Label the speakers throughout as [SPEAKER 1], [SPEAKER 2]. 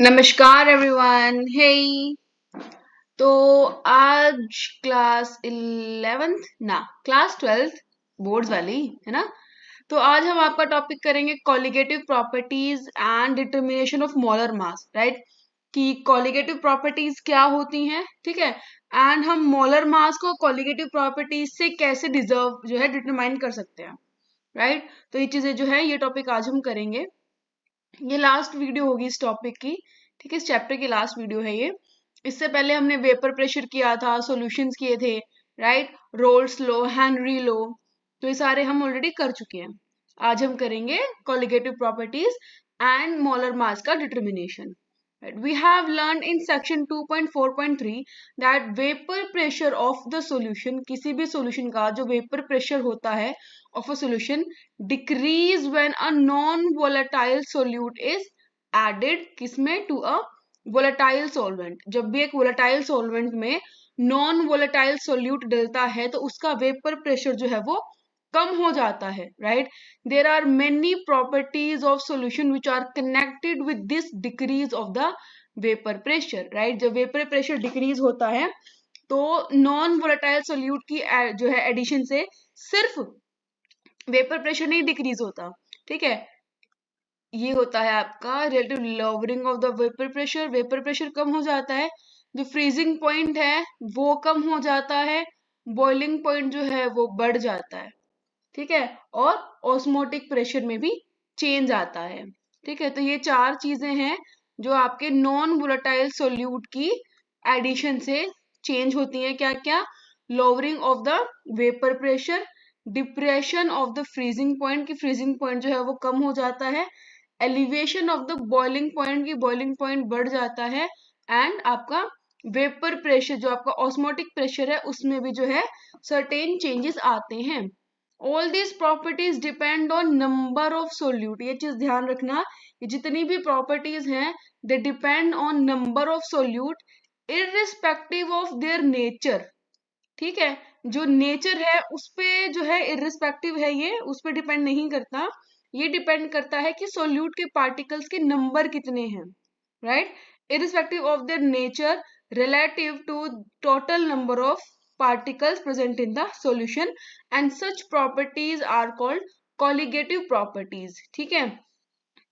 [SPEAKER 1] नमस्कार एवरीवन। हे तो आज क्लास 11th ना क्लास 12th बोर्ड्स वाली है ना। तो आज हम आपका टॉपिक करेंगे colligative properties and determination of molar mass, right. कि कॉलिगेटिव प्रॉपर्टीज क्या होती हैं, ठीक है। एंड हम मोलर मास को कॉलिगेटिव प्रॉपर्टीज से कैसे डिजर्व जो है डिटरमाइन कर सकते हैं, राइट। तो ये चीजें जो है ये टॉपिक आज हम करेंगे। ये लास्ट वीडियो होगी इस टॉपिक की, ठीक है। इस चैप्टर की लास्ट वीडियो है ये। इससे पहले हमने वेपर प्रेशर किया था, सॉल्यूशंस किए थे, right. Roles law, Henry law, तो ये सारे हम ऑलरेडी कर चुके हैं। आज हम करेंगे colligative properties and molar mass का determination. We have learned in section 2.4.3 that vapor pressure of the solution, किसी भी solution का जो vapor pressure होता है of a solution decrease when a non-volatile solute is added किसमें to a volatile solvent। जब भी एक volatile solvent में non-volatile solute डलता है तो उसका vapor pressure जो है वो कम हो जाता है, right. There are many properties of solution which are connected with this decrease of the vapour pressure, right. जब वेपर प्रेशर डिक्रीज होता है तो नॉन वोलेटाइल सोल्यूट की जो है एडिशन से सिर्फ वेपर प्रेशर नहीं डिक्रीज होता, ठीक है। ये होता है आपका relative lowering of the vapour pressure कम हो जाता है, जो फ्रीजिंग पॉइंट है वो कम हो जाता है, बॉइलिंग पॉइंट जो है वो बढ़ जाता है, ठीक है। और ऑस्मोटिक प्रेशर में भी चेंज आता है, ठीक है। तो ये चार चीजें हैं जो आपके नॉन वोलेटाइल सोल्यूट की एडिशन से चेंज होती हैं। क्या क्या? Lowering of the vapour pressure, depression of the freezing point की फ्रीजिंग पॉइंट जो है वो कम हो जाता है, elevation of the boiling point की बॉइलिंग पॉइंट बढ़ जाता है, एंड आपका वेपर प्रेशर जो आपका ऑस्मोटिक प्रेशर है उसमें भी जो है सर्टेन चेंजेस आते हैं। All these properties depend on number of solute. ये चीज ध्यान रखना, ये जितनी भी प्रॉपर्टीज हैं they depend on number of solute irrespective of their nature, ठीक है। जो नेचर है उस पे जो है इररिस्पेक्टिव है, ये उस पे डिपेंड नहीं करता। ये डिपेंड करता है कि सोल्यूट के पार्टिकल्स के नंबर कितने हैं, right. Irrespective of their nature relative to total number of particles present in the solution, and such properties are called colligative properties, ठीक है।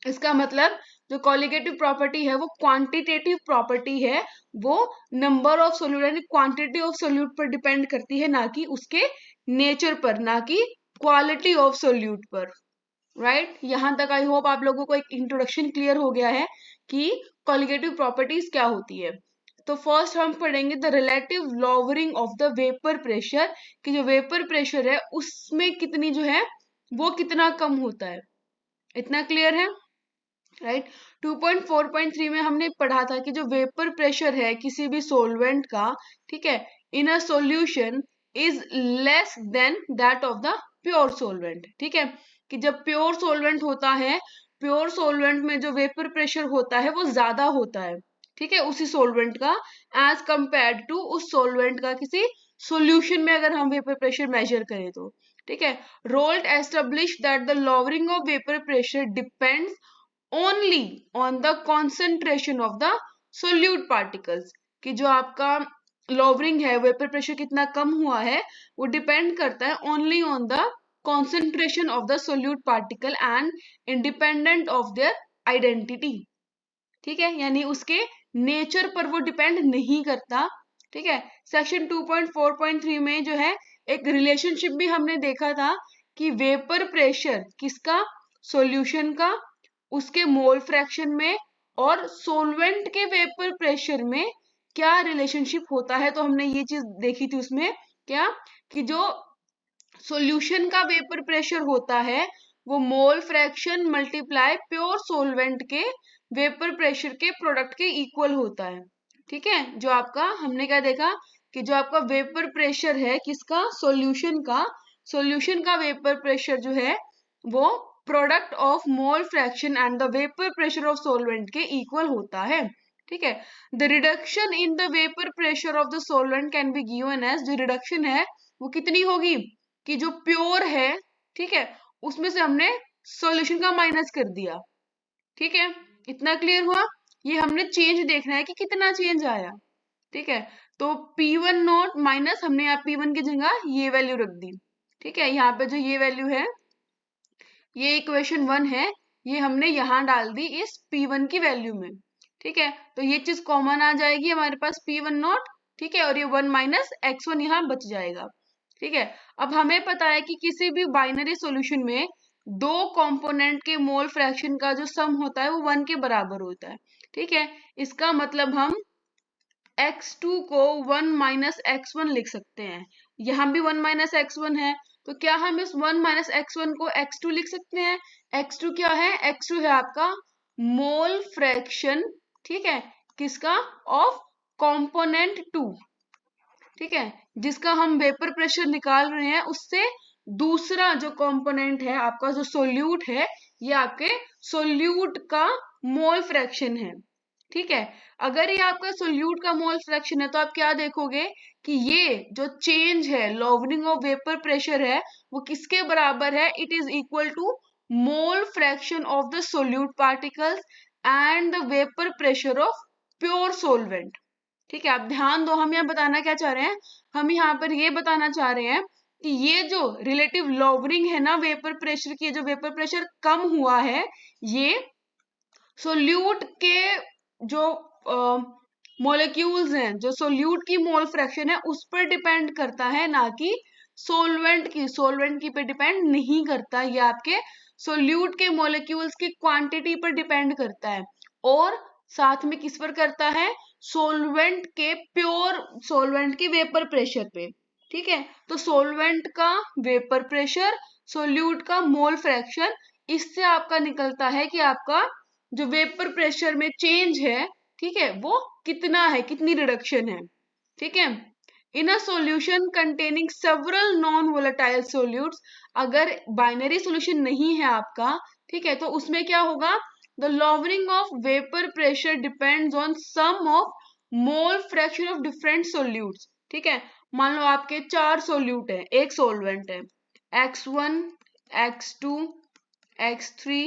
[SPEAKER 1] इसका मतलब जो कॉलिगेटिव प्रॉपर्टी है वो क्वांटिटेटिव प्रॉपर्टी है, वो नंबर ऑफ सोल्यूट यानी क्वांटिटी ऑफ सोल्यूट पर डिपेंड करती है, ना कि उसके नेचर पर, ना कि क्वालिटी ऑफ सोल्यूट पर, राइट। यहां तक आई होप आप लोगों को एक इंट्रोडक्शन क्लियर हो गया है कि कॉलिगेटिव प्रॉपर्टीज क्या होती है। तो फर्स्ट हम पढ़ेंगे the relative lowering of the vapour pressure, कि जो वेपर प्रेशर है उसमें कितनी जो है वो कितना कम होता है। इतना क्लियर है, राइट। 2.4.3 में हमने पढ़ा था कि जो वेपर प्रेशर है किसी भी सोलवेंट का, ठीक है, in a solution is less than that of the pure solvent, ठीक है। कि जब प्योर सोलवेंट होता है, प्योर सोलवेंट में जो वेपर प्रेशर होता है वो ज्यादा होता है, ठीक है, उसी सोलवेंट का एज कंपेयर्ड टू उस सोलवेंट का किसी सॉल्यूशन में अगर हम वेपर प्रेशर मेजर करें तो, ठीक है। Raoult establish that the lowering of vapour pressure depends only on the concentration of the solute particles, कि जो आपका लोवरिंग है वेपर प्रेशर कितना कम हुआ है वो डिपेंड करता है only on the concentration of the solute particle and independent of their identity, ठीक है। यानी उसके नेचर पर वो डिपेंड नहीं करता, ठीक है। सेक्शन 2.4.3 में जो है एक रिलेशनशिप भी हमने देखा था कि वेपर प्रेशर किसका, सॉल्यूशन का, उसके मोल फ्रैक्शन में और सोलवेंट के वेपर प्रेशर में क्या रिलेशनशिप होता है। तो हमने ये चीज देखी थी उसमें क्या, कि जो सॉल्यूशन का वेपर प्रेशर होता है वो mole fraction multiply pure solvent के वेपर प्रेशर के प्रोडक्ट के इक्वल होता है, ठीक है। जो आपका हमने क्या देखा कि जो आपका वेपर प्रेशर है किसका, सॉल्यूशन का वेपर प्रेशर जो है वो product of mole fraction and the vapour pressure of solvent के इक्वल होता है, ठीक है। The reduction in the vapour pressure of the solvent can be given as, जो रिडक्शन है वो कितनी होगी कि जो प्योर है, ठीक है, उसमें से हमने सॉल्यूशन का माइनस कर दिया, ठीक है। इतना क्लियर हुआ। ये हमने चेंज देखना है कि कितना चेंज आया। ठीक है, तो P1 नॉट माइनस हमने यहाँ P1 की जगह ये वैल्यू रख दी। ठीक है, यहाँ पे जो ये वैल्यू है, ये इक्वेशन 1 है, ये हमने यहाँ डाल दी इस P1 की वैल्यू में। ठीक है, तो ये चीज कॉमन आ जाएगी हमारे पास P1 नॉट। ठीक है, और ये 1 माइनस x1 यहाँ बच जाएगा। ठीक है, अब हमें पता है कि किसी भी बाइनरी सॉल्यूशन में दो कंपोनेंट के मोल फ्रैक्शन का जो सम होता है वो 1 के बराबर होता है। ठीक है, इसका मतलब हम x2 को 1 माइनस x1 लिख सकते हैं। यहाँ भी 1 माइनस x1 है, तो क्या हम इस 1 माइनस x1 को x2 लिख सकते हैं? x2 क्या है? x2 है आपका मोल फ्रैक्शन। ठीक है, किसका? Of component 2। ठीक है, जिसका हम वेपर प्रेशर निकाल रहे हैं उससे दूसरा जो कंपोनेंट है आपका, जो सोल्यूट है, ये आपके सोल्यूट का मोल फ्रैक्शन है। ठीक है, अगर ये आपका सोल्यूट का मोल फ्रैक्शन है तो आप क्या देखोगे कि ये जो चेंज है, लोवरिंग ऑफ वेपर प्रेशर है, वो किसके बराबर है? It is equal to mole fraction of the solute particles and the vapour pressure of pure solvent. ठीक है, आप ध्यान दो, हम यहाँ बताना क्या चाह रहे हैं? हम यहाँ पर ये बताना चाह रहे हैं कि ये जो रिलेटिव लोवरिंग है ना वेपर प्रेशर की, जो वेपर प्रेशर कम हुआ है, ये सोल्यूट के जो मॉलिक्यूल्स हैं, जो सोल्यूट की मोल फ्रैक्शन है उस पर डिपेंड करता है, ना कि सोलवेंट की पे डिपेंड नहीं करता। ये आपके सोल्यूट के मॉलिक्यूल्स की क्वांटिटी पर डिपेंड करता है, और साथ में किस पर करता है? सोलवेंट के प्योर सोलवेंट के वेपर प्रेशर पे। ठीक है, तो सोलवेंट का वेपर प्रेशर, सोल्यूट का मोल फ्रैक्शन, इससे आपका निकलता है कि आपका जो वेपर प्रेशर में चेंज है, ठीक है, वो कितना है, कितनी रिडक्शन है। ठीक है, in a solution containing several non volatile solutes, अगर बाइनरी सॉल्यूशन नहीं है आपका, ठीक है, तो उसमें क्या होगा? The lowering of vapour pressure depends on sum of mole fraction of different solutes. ठीक है, मान लो आपके 4 सोल्यूट है, एक सोलवेंट है, x1, x2, x3,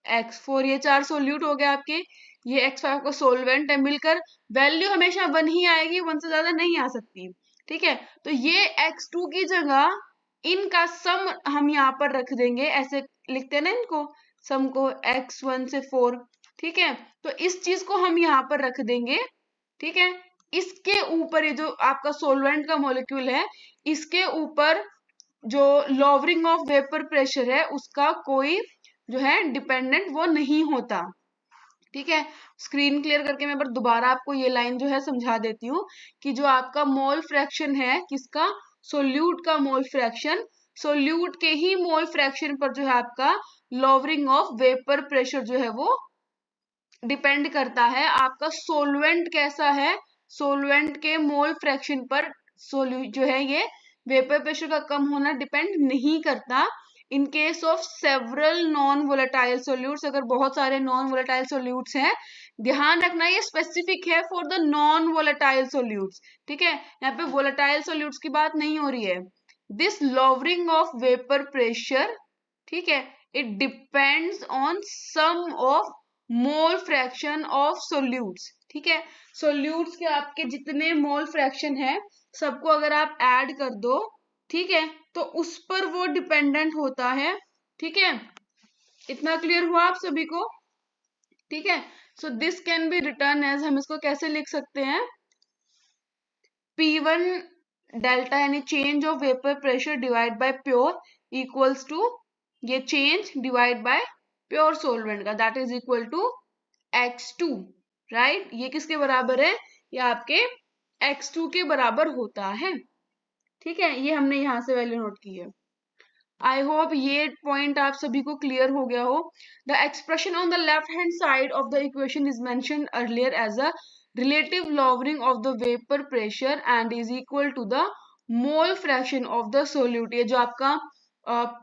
[SPEAKER 1] x4, ये 4 सोल्यूट हो गए आपके। ये x5 का सोलवेंट है, मिलकर वैल्यू हमेशा 1 ही आएगी, 1 से ज्यादा नहीं आ सकती। ठीक है, तो ये x2 की जगह इनका सम हम यहाँ पर रख देंगे, ऐसे लिखते हैं ना इनको, सम को x1 से 4। ठीक है, तो इस चीज को हम यहाँ पर रख देंगे। ठीक है, इसके ऊपर ये जो आपका सोलवेंट का मॉलिक्यूल है, इसके ऊपर जो लॉवरिंग ऑफ वेपर प्रेशर है उसका कोई जो है डिपेंडेंट वो नहीं होता। ठीक है, स्क्रीन क्लियर करके मैं दोबारा आपको ये लाइन जो है समझा देती हूँ कि जो आपका मोल फ्रैक्शन है, किसका? सोल्यूट का मोल फ्रैक्शन, सोल्यूट के ही मोल फ्रैक्शन पर जो है आपका लॉवरिंग ऑफ वेपर प्रेशर जो है वो डिपेंड करता है। आपका सोलवेंट कैसा है, सोलवेंट के मोल फ्रैक्शन पर जो है ये वेपर प्रेशर का कम होना डिपेंड नहीं करता। In case of several non volatile solutes, अगर बहुत सारे नॉन वोलेटाइल सोल्यूट्स हैं, ध्यान रखना ये स्पेसिफिक है for the non volatile solutes. ठीक है, यहाँ पे वोलेटाइल सोल्यूट्स की बात नहीं हो रही है। This lowering of vapour pressure, ठीक है, it depends on sum of mole fraction of solutes. ठीक है, सोल्यूट्स के आपके जितने मोल फ्रैक्शन है, सबको अगर आप ऐड कर दो, ठीक है, तो उस पर वो डिपेंडेंट होता है। ठीक है, इतना क्लियर हुआ आप सभी को? ठीक है, so this can be written as, हम इसको कैसे लिख सकते हैं? P1 डेल्टा यानी change of vapour pressure divide by pure equals to ये change divide by pure solvent का, that is equal to x2। Right, ये किसके बराबर है? ये आपके x2 के बराबर होता है। ठीक है, ये हमने यहां से वैल्यू नोट की है। आई होप ये पॉइंट आप सभी को क्लियर हो गया हो। The expression on the left hand side of the equation is mentioned earlier as a relative lowering of the vapor pressure and is equal to the mole fraction of the solute। ये जो आपका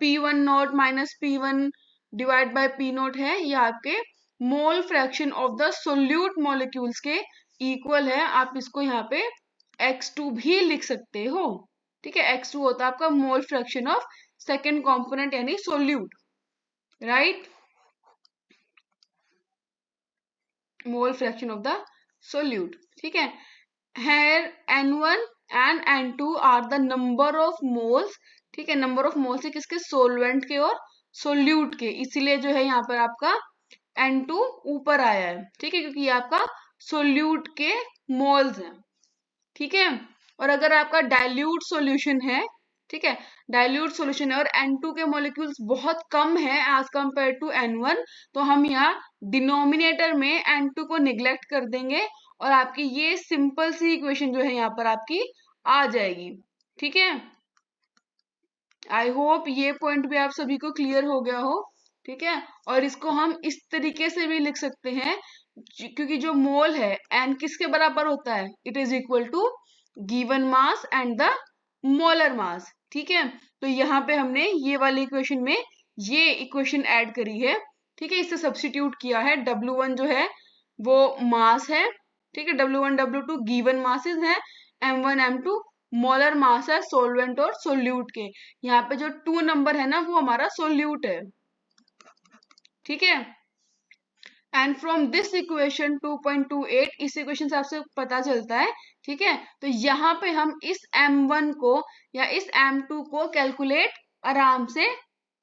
[SPEAKER 1] P1 not minus P1 divide by P not है, ये आपके मोल fraction of the solute molecules के equal है। आप इसको यहाँ पे x2 भी लिख सकते हो। ठीक है, x2 होता है आपका mole fraction of second component यानी solute. Right, mole fraction of the solute. ठीक है, here N1 and N2 are the number of moles। ठीक है, नंबर ऑफ मोल्स है किसके, सोलवेंट के और सोल्यूट के, इसीलिए जो है यहाँ पर आपका N2 ऊपर आया है। ठीक है, क्योंकि ये आपका सोल्यूट के मोल्स हैं। ठीक है, और अगर आपका डाइल्यूट सॉल्यूशन है, ठीक है, डाइल्यूट सॉल्यूशन है और N2 के मॉलिक्यूल्स बहुत कम है एज कंपेयर टू N1, तो हम यहाँ डिनोमिनेटर में N2 को निग्लेक्ट कर देंगे और आपकी ये सिंपल सी इक्वेशन जो है यहाँ पर आपकी आ जाएगी। ठीक है, आई होप ये पॉइंट भी आप सभी को क्लियर हो गया हो। ठीक है, और इसको हम इस तरीके से भी लिख सकते हैं, क्योंकि जो मोल है एन किसके बराबर होता है, it is equal to given mass and the molar mass. ठीक है, तो यहाँ पे हमने ये वाली इक्वेशन में ये इक्वेशन ऐड करी है। ठीक है, इससे सब्स्टिट्यूट किया है, W1 जो है वो मास है। ठीक है, W1 W2 गिवन मासेस है, M1 M2 मोलर मास है सोलवेंट और सोल्यूट के। यहाँ पे जो 2 नंबर है ना वो हमारा सोल्यूट है। ठीक है, एंड फ्रॉम दिस इक्वेशन 2.28 इस इक्वेशन से आपसे पता चलता है। ठीक है, तो यहाँ पे हम इस M1 को या इस M2 को कैलकुलेट आराम से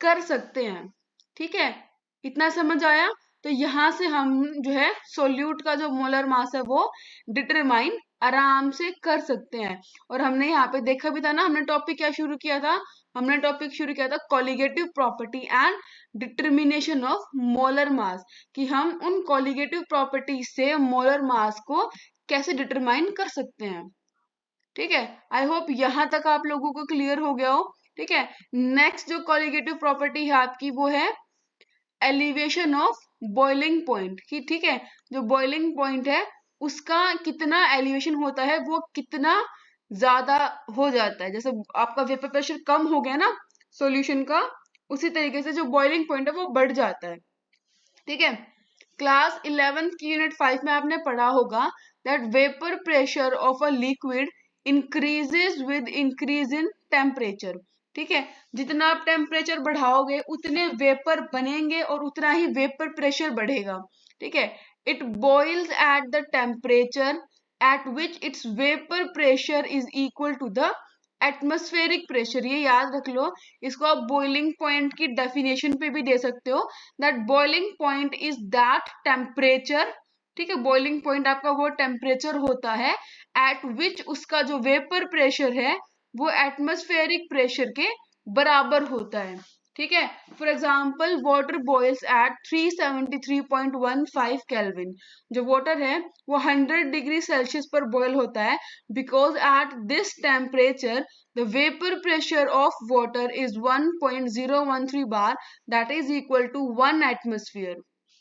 [SPEAKER 1] कर सकते हैं। ठीक है, इतना समझ आया। तो यहाँ से हम जो है सोल्यूट का जो मोलर मास है वो डिटरमाइन आराम से कर सकते हैं। और हमने यहाँ पे देखा भी था ना, हमने टॉपिक क्या शुरू किया था, हमने टॉपिक शुरू किया था colligative property and determination of molar मास, कि हम उन कॉलिगेटिव प्रॉपर्टी से मोलर मास को कैसे डिटरमाइन कर सकते हैं। ठीक है, आई होप यहाँ तक आप लोगों को क्लियर हो गया हो। ठीक है, नेक्स्ट जो कॉलिगेटिव प्रॉपर्टी है आपकी वो है एलिवेशन ऑफ बॉइलिंग पॉइंट की। ठीक है, जो बॉइलिंग पॉइंट है उसका कितना एलिवेशन होता है, वो कितना ज्यादा हो जाता है। जैसे आपका वेपर प्रेशर कम हो गया ना सॉल्यूशन का, उसी तरीके से जो बॉइलिंग पॉइंट है वो बढ़ जाता है। ठीक है, क्लास 11 की यूनिट 5 में आपने पढ़ा होगा that vapour pressure of a liquid increases with increase in temperature. ठीक है, जितना आप टेम्परेचर बढ़ाओगे उतने वेपर बनेंगे और उतना ही वेपर प्रेशर बढ़ेगा। ठीक है, it boils at the temperature at which its vapour pressure is equal to the atmospheric pressure. ये याद रख लो, इसको आप बॉइलिंग पॉइंट की डेफिनेशन पे भी दे सकते हो, that boiling point is that temperature. ठीक है, बॉइलिंग पॉइंट आपका वो टेम्परेचर होता है एट विच उसका जो वेपर प्रेशर है वो एटमॉस्फेरिक प्रेशर के बराबर होता है। ठीक है, for example water boils at 373.15 kelvin. जो वाटर है वो 100 डिग्री सेल्सियस पर बॉयल होता है, because at this temperature the vapor pressure of water is 1.013 bar, that is equal to 1 atmosphere।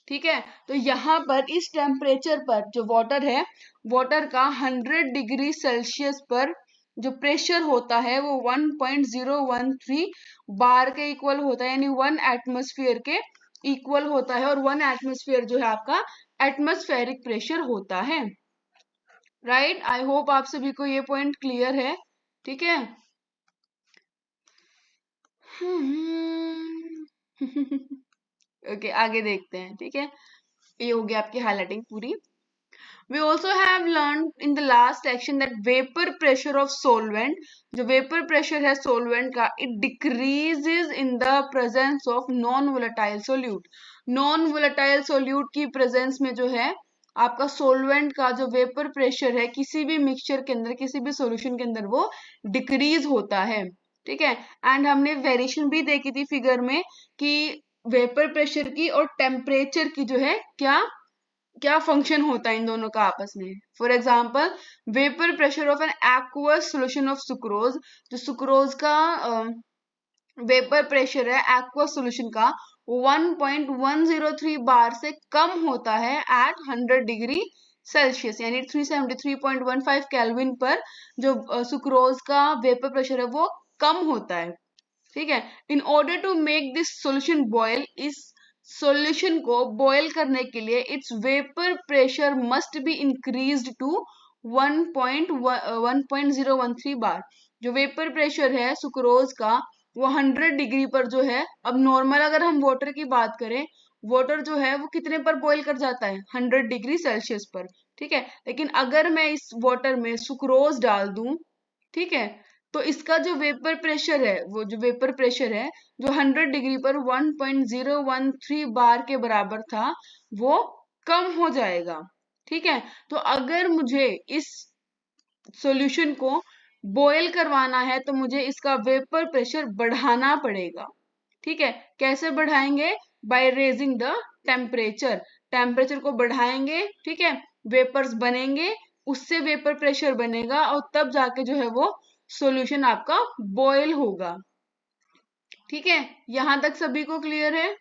[SPEAKER 1] ठीक है, तो यहाँ पर इस टेम्परेचर पर जो वाटर है, वाटर का 100 डिग्री सेल्सियस पर जो प्रेशर होता है वो 1.013 बार के इक्वल होता है, यानी 1 एटमॉस्फेयर के इक्वल होता है। और 1 एटमॉस्फेयर जो है आपका एटमॉस्फेरिक प्रेशर होता है। राइट, आई होप आप सभी को ये पॉइंट क्लियर है। ठीक है, ओके, आगे देखते हैं। ठीक है, ये हो गया आपकी हाइलाइटिंग पूरी। We also have learned in the last section that vapor pressure of solvent, जो vapor pressure है solvent का, it decreases in the presence of non-volatile solute। non-volatile solute की presence में जो है आपका solvent का जो vapor pressure है किसी भी mixture के अंदर, किसी भी solution के अंदर वो decrease होता है। ठीक है, एंड हमने वेरिएशन भी देखी थी फिगर में कि वेपर प्रेशर की और टेम्परेचर की जो है क्या क्या फंक्शन होता है इन दोनों का आपस में। For example vapour pressure of an aqueous solution of sucrose, जो सुक्रोज का वेपर प्रेशर है एक्वस सोल्यूशन का 1.103 बार से कम होता है एट 100 डिग्री सेल्सियस, यानी 373.15 केल्विन पर जो सुक्रोज का वेपर प्रेशर है वो कम होता है। ठीक है, in order to make this solution boil, इस सॉल्यूशन को बॉयल करने के लिए its vapour pressure must be increased to 1.013 bar. जो वेपर प्रेशर है सुक्रोज का वो 100 डिग्री पर जो है, अब नॉर्मल अगर हम वाटर की बात करें, वाटर जो है वो कितने पर बॉईल कर जाता है, 100 डिग्री सेल्सियस पर, ठीक है। लेकिन अगर मैं इस वाटर में सुक्रोज डाल दूं, ठीक है, तो इसका जो वेपर प्रेशर है, वो जो वेपर प्रेशर है जो 100 डिग्री पर 1.013 बार के बराबर था, वो कम हो जाएगा, ठीक है। तो अगर मुझे इस सॉल्यूशन को बॉयल करवाना है तो मुझे इसका वेपर प्रेशर बढ़ाना पड़ेगा, ठीक है। कैसे बढ़ाएंगे? By raising the temperature, temperature को बढ़ाएंगे, ठीक है, वेपर्स बनेंगे, उससे वेपर प्रेशर बनेगा और तब जाके जो है वो सॉल्यूशन आपका बॉयल होगा, ठीक है। यहां तक सभी को क्लियर है?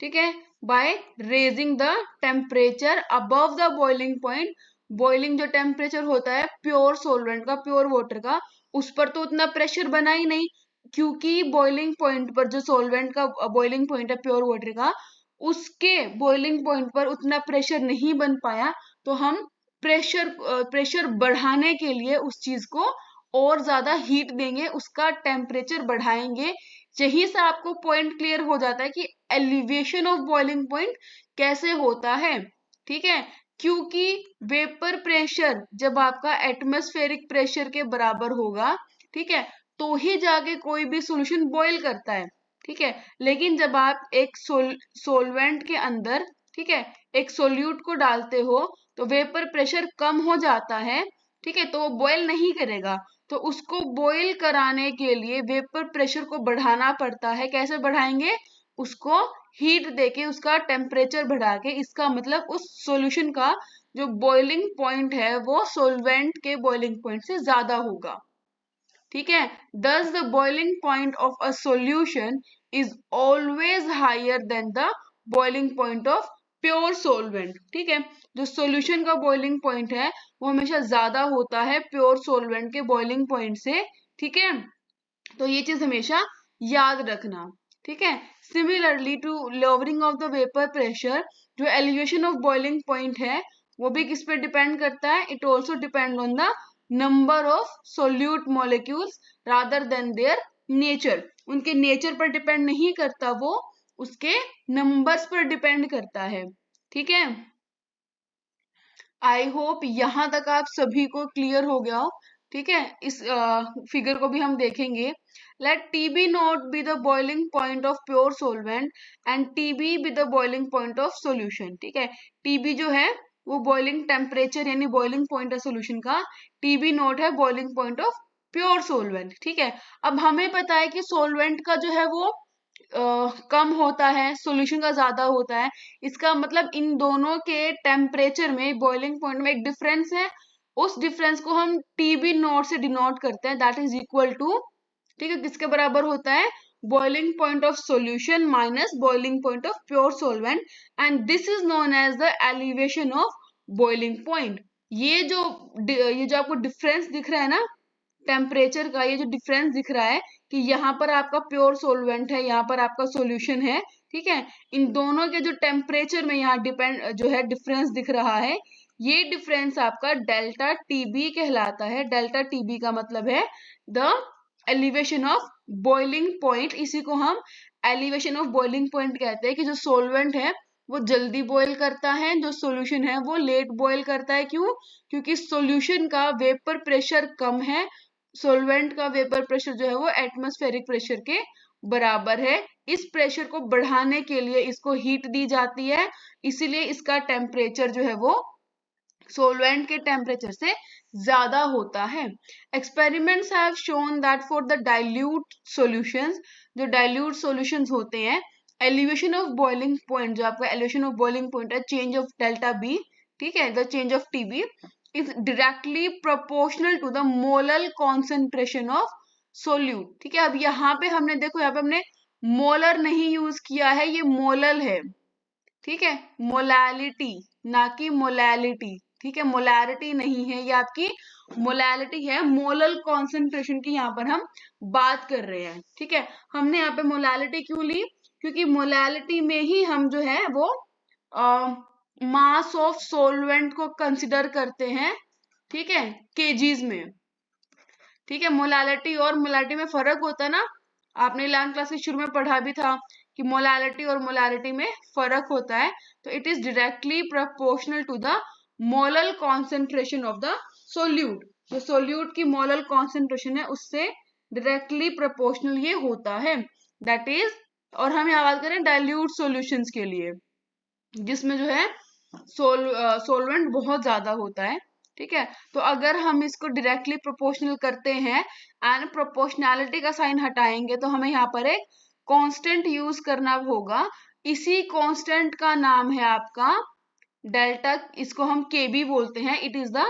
[SPEAKER 1] ठीक है। By raising the temperature above the boiling point, boiling जो टेम्परेचर होता है प्योर सोलवेंट का, प्योर वाटर का, उस पर तो उतना प्रेशर बना ही नहीं, क्योंकि बॉइलिंग पॉइंट पर जो सोलवेंट का बॉइलिंग पॉइंट है प्योर वाटर का, उसके बॉइलिंग पॉइंट पर उतना प्रेशर नहीं बन पाया, तो हम प्रेशर बढ़ाने के लिए उस चीज को और ज्यादा हीट देंगे, उसका टेम्परेचर बढ़ाएंगे। यही से आपको पॉइंट क्लियर हो जाता है कि एलिवेशन ऑफ बॉइलिंग पॉइंट कैसे होता है, ठीक है। क्योंकि वेपर प्रेशर जब आपका एटमॉस्फेरिक प्रेशर के बराबर होगा, ठीक है, तो ही जाके कोई भी सॉल्यूशन बॉईल करता है, ठीक है। लेकिन जब आप एक सोलवेंट के अंदर, ठीक है, एक सोल्यूट को डालते हो तो वेपर प्रेशर कम हो जाता है, ठीक है, तो वो बॉईल नहीं करेगा। तो उसको बॉईल कराने के लिए वेपर प्रेशर को बढ़ाना पड़ता है। कैसे बढ़ाएंगे? उसको हीट देके, उसका टेम्परेचर बढ़ा के। इसका मतलब उस सॉल्यूशन का जो बॉइलिंग पॉइंट है वो सोलवेंट के बॉइलिंग पॉइंट से ज्यादा होगा, ठीक है। Thus the boiling point of a solution is always higher than the boiling point of pure solvent, ठीक है। जो सॉल्यूशन का बॉइलिंग पॉइंट है वो हमेशा ज्यादा होता है प्योर सोलवेंट के बॉइलिंग पॉइंट से, ठीक है। तो ये चीज हमेशा याद रखना, ठीक है। Similarly to lowering of the vapour pressure, जो एलिवेशन ऑफ बॉइलिंग पॉइंट है वो भी किस पे डिपेंड करता है? It also depend on the number of solute molecules rather than their nature. उनके नेचर पर डिपेंड नहीं करता, वो उसके नंबर्स पर डिपेंड करता है, ठीक है। आई होप यहां तक आप सभी को क्लियर हो गया हो, ठीक है। इस फिगर को भी हम देखेंगे। Let T B not be the boiling point of pure solvent and T B be the boiling point of solution, ठीक है। टी बी जो है वो बॉइलिंग टेम्परेचर यानी बॉइलिंग पॉइंट है सोल्यूशन का, टी बी नॉट है boiling point of pure solvent, ठीक है। अब हमें पता है कि सोलवेंट का जो है वो कम होता है, सॉल्यूशन का ज्यादा होता है। इसका मतलब इन दोनों के टेम्परेचर में, बॉइलिंग पॉइंट में एक डिफरेंस है। उस डिफरेंस को हम टीबी नॉट से डिनोट करते हैं, दैट इज इक्वल टू, ठीक है, किसके बराबर होता है? Boiling point of solution minus boiling point of pure solvent, and this is known as the elevation of boiling point. ये जो आपको डिफरेंस दिख रहा है ना टेम्परेचर का, ये जो डिफरेंस दिख रहा है कि यहाँ पर आपका प्योर सोलवेंट है, यहाँ पर आपका सॉल्यूशन है, ठीक है, इन दोनों के जो टेम्परेचर में यहाँ डिपेंड जो है डिफरेंस दिख रहा है, ये डिफरेंस आपका डेल्टा टीबी कहलाता है। डेल्टा टीबी का मतलब है the elevation of boiling point. इसी को हम एलिवेशन ऑफ बॉइलिंग पॉइंट कहते हैं कि जो सोलवेंट है वो जल्दी बॉयल करता है, जो सॉल्यूशन है वो लेट बॉयल करता है। क्यों? क्योंकि सॉल्यूशन का वेपर प्रेशर कम है, सोलवेंट का वेपर प्रेशर जो है वो एटमॉस्फेरिक प्रेशर के बराबर है। इस प्रेशर को बढ़ाने के लिए इसको हीट दी जाती है, इसीलिए इसका टेम्परेचर जो है वो सोलवेंट के टेम्परेचर से ज्यादा होता है। Experiments have shown that for the dilute solutions, जो डाइल्यूट सॉल्यूशंस होते हैं, एलिवेशन ऑफ बॉइलिंग पॉइंट, जो आपका एलिवेशन ऑफ बॉइलिंग पॉइंट है, चेंज ऑफ डेल्टा बी, ठीक है, the change of TB is directly proportional to the molal concentration of solute, ठीक है। अब यहाँ पे हमने देखो, यहाँ पे हमने मोलर नहीं यूज किया है, ये मोलल है, ठीक है, मोलैलिटी ना कि मोलैलिटी, ठीक है, मोलैरिटी नहीं है, ये आपकी मोलैलिटी है। मोलल कॉन्सेंट्रेशन की यहाँ पर हम बात कर रहे हैं, ठीक है। हमने यहाँ पे मोलैलिटी क्यों ली? क्योंकि मोलैलिटी में ही हम जो है वो मास ऑफ सोलवेंट को कंसिडर करते हैं, ठीक है, केजीज में, ठीक है। मोलैलिटी और मोलैलिटी में फर्क होता है ना, आपने 11th क्लास के शुरू में पढ़ा भी था कि मोलालिटी और मोलारिटी में फर्क होता है, तो it is directly proportional to the molal concentration of the solute. जो सोल्यूट की मोलल कॉन्सेंट्रेशन है उससे डायरेक्टली प्रोपोर्शनल ये होता है, दैट इज। और हम यहाँ बात करें डाइल्यूट सॉल्यूशंस के लिए, जिसमें जो है सोलवेंट बहुत ज्यादा होता है, ठीक है। तो अगर हम इसको डायरेक्टली प्रोपोर्शनल करते हैं एंड प्रोपोर्शनैलिटी का साइन हटाएंगे तो हमें यहाँ पर एक कांस्टेंट यूज करना होगा। इसी कांस्टेंट का नाम है आपका डेल्टा, इसको हम केबी बोलते हैं। It is the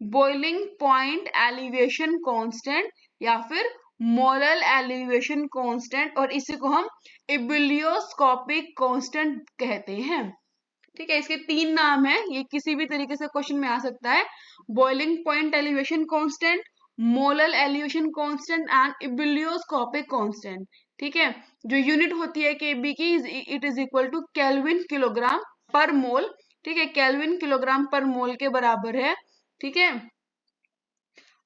[SPEAKER 1] boiling point elevation constant या फिर मोलल एलिवेशन कांस्टेंट, और इसी को हम इबिलियोस्कोपिक कांस्टेंट कहते हैं, ठीक है। इसके 3 नाम है, ये किसी भी तरीके से क्वेश्चन में आ सकता है। Boiling point elevation constant, molal elevation constant and ebullioscopic constant, ठीक है। जो यूनिट होती है केबी की, it is equal to kelvin kilogram per mole, ठीक है। केल्विन किलोग्राम पर मोल के बराबर है, ठीक है।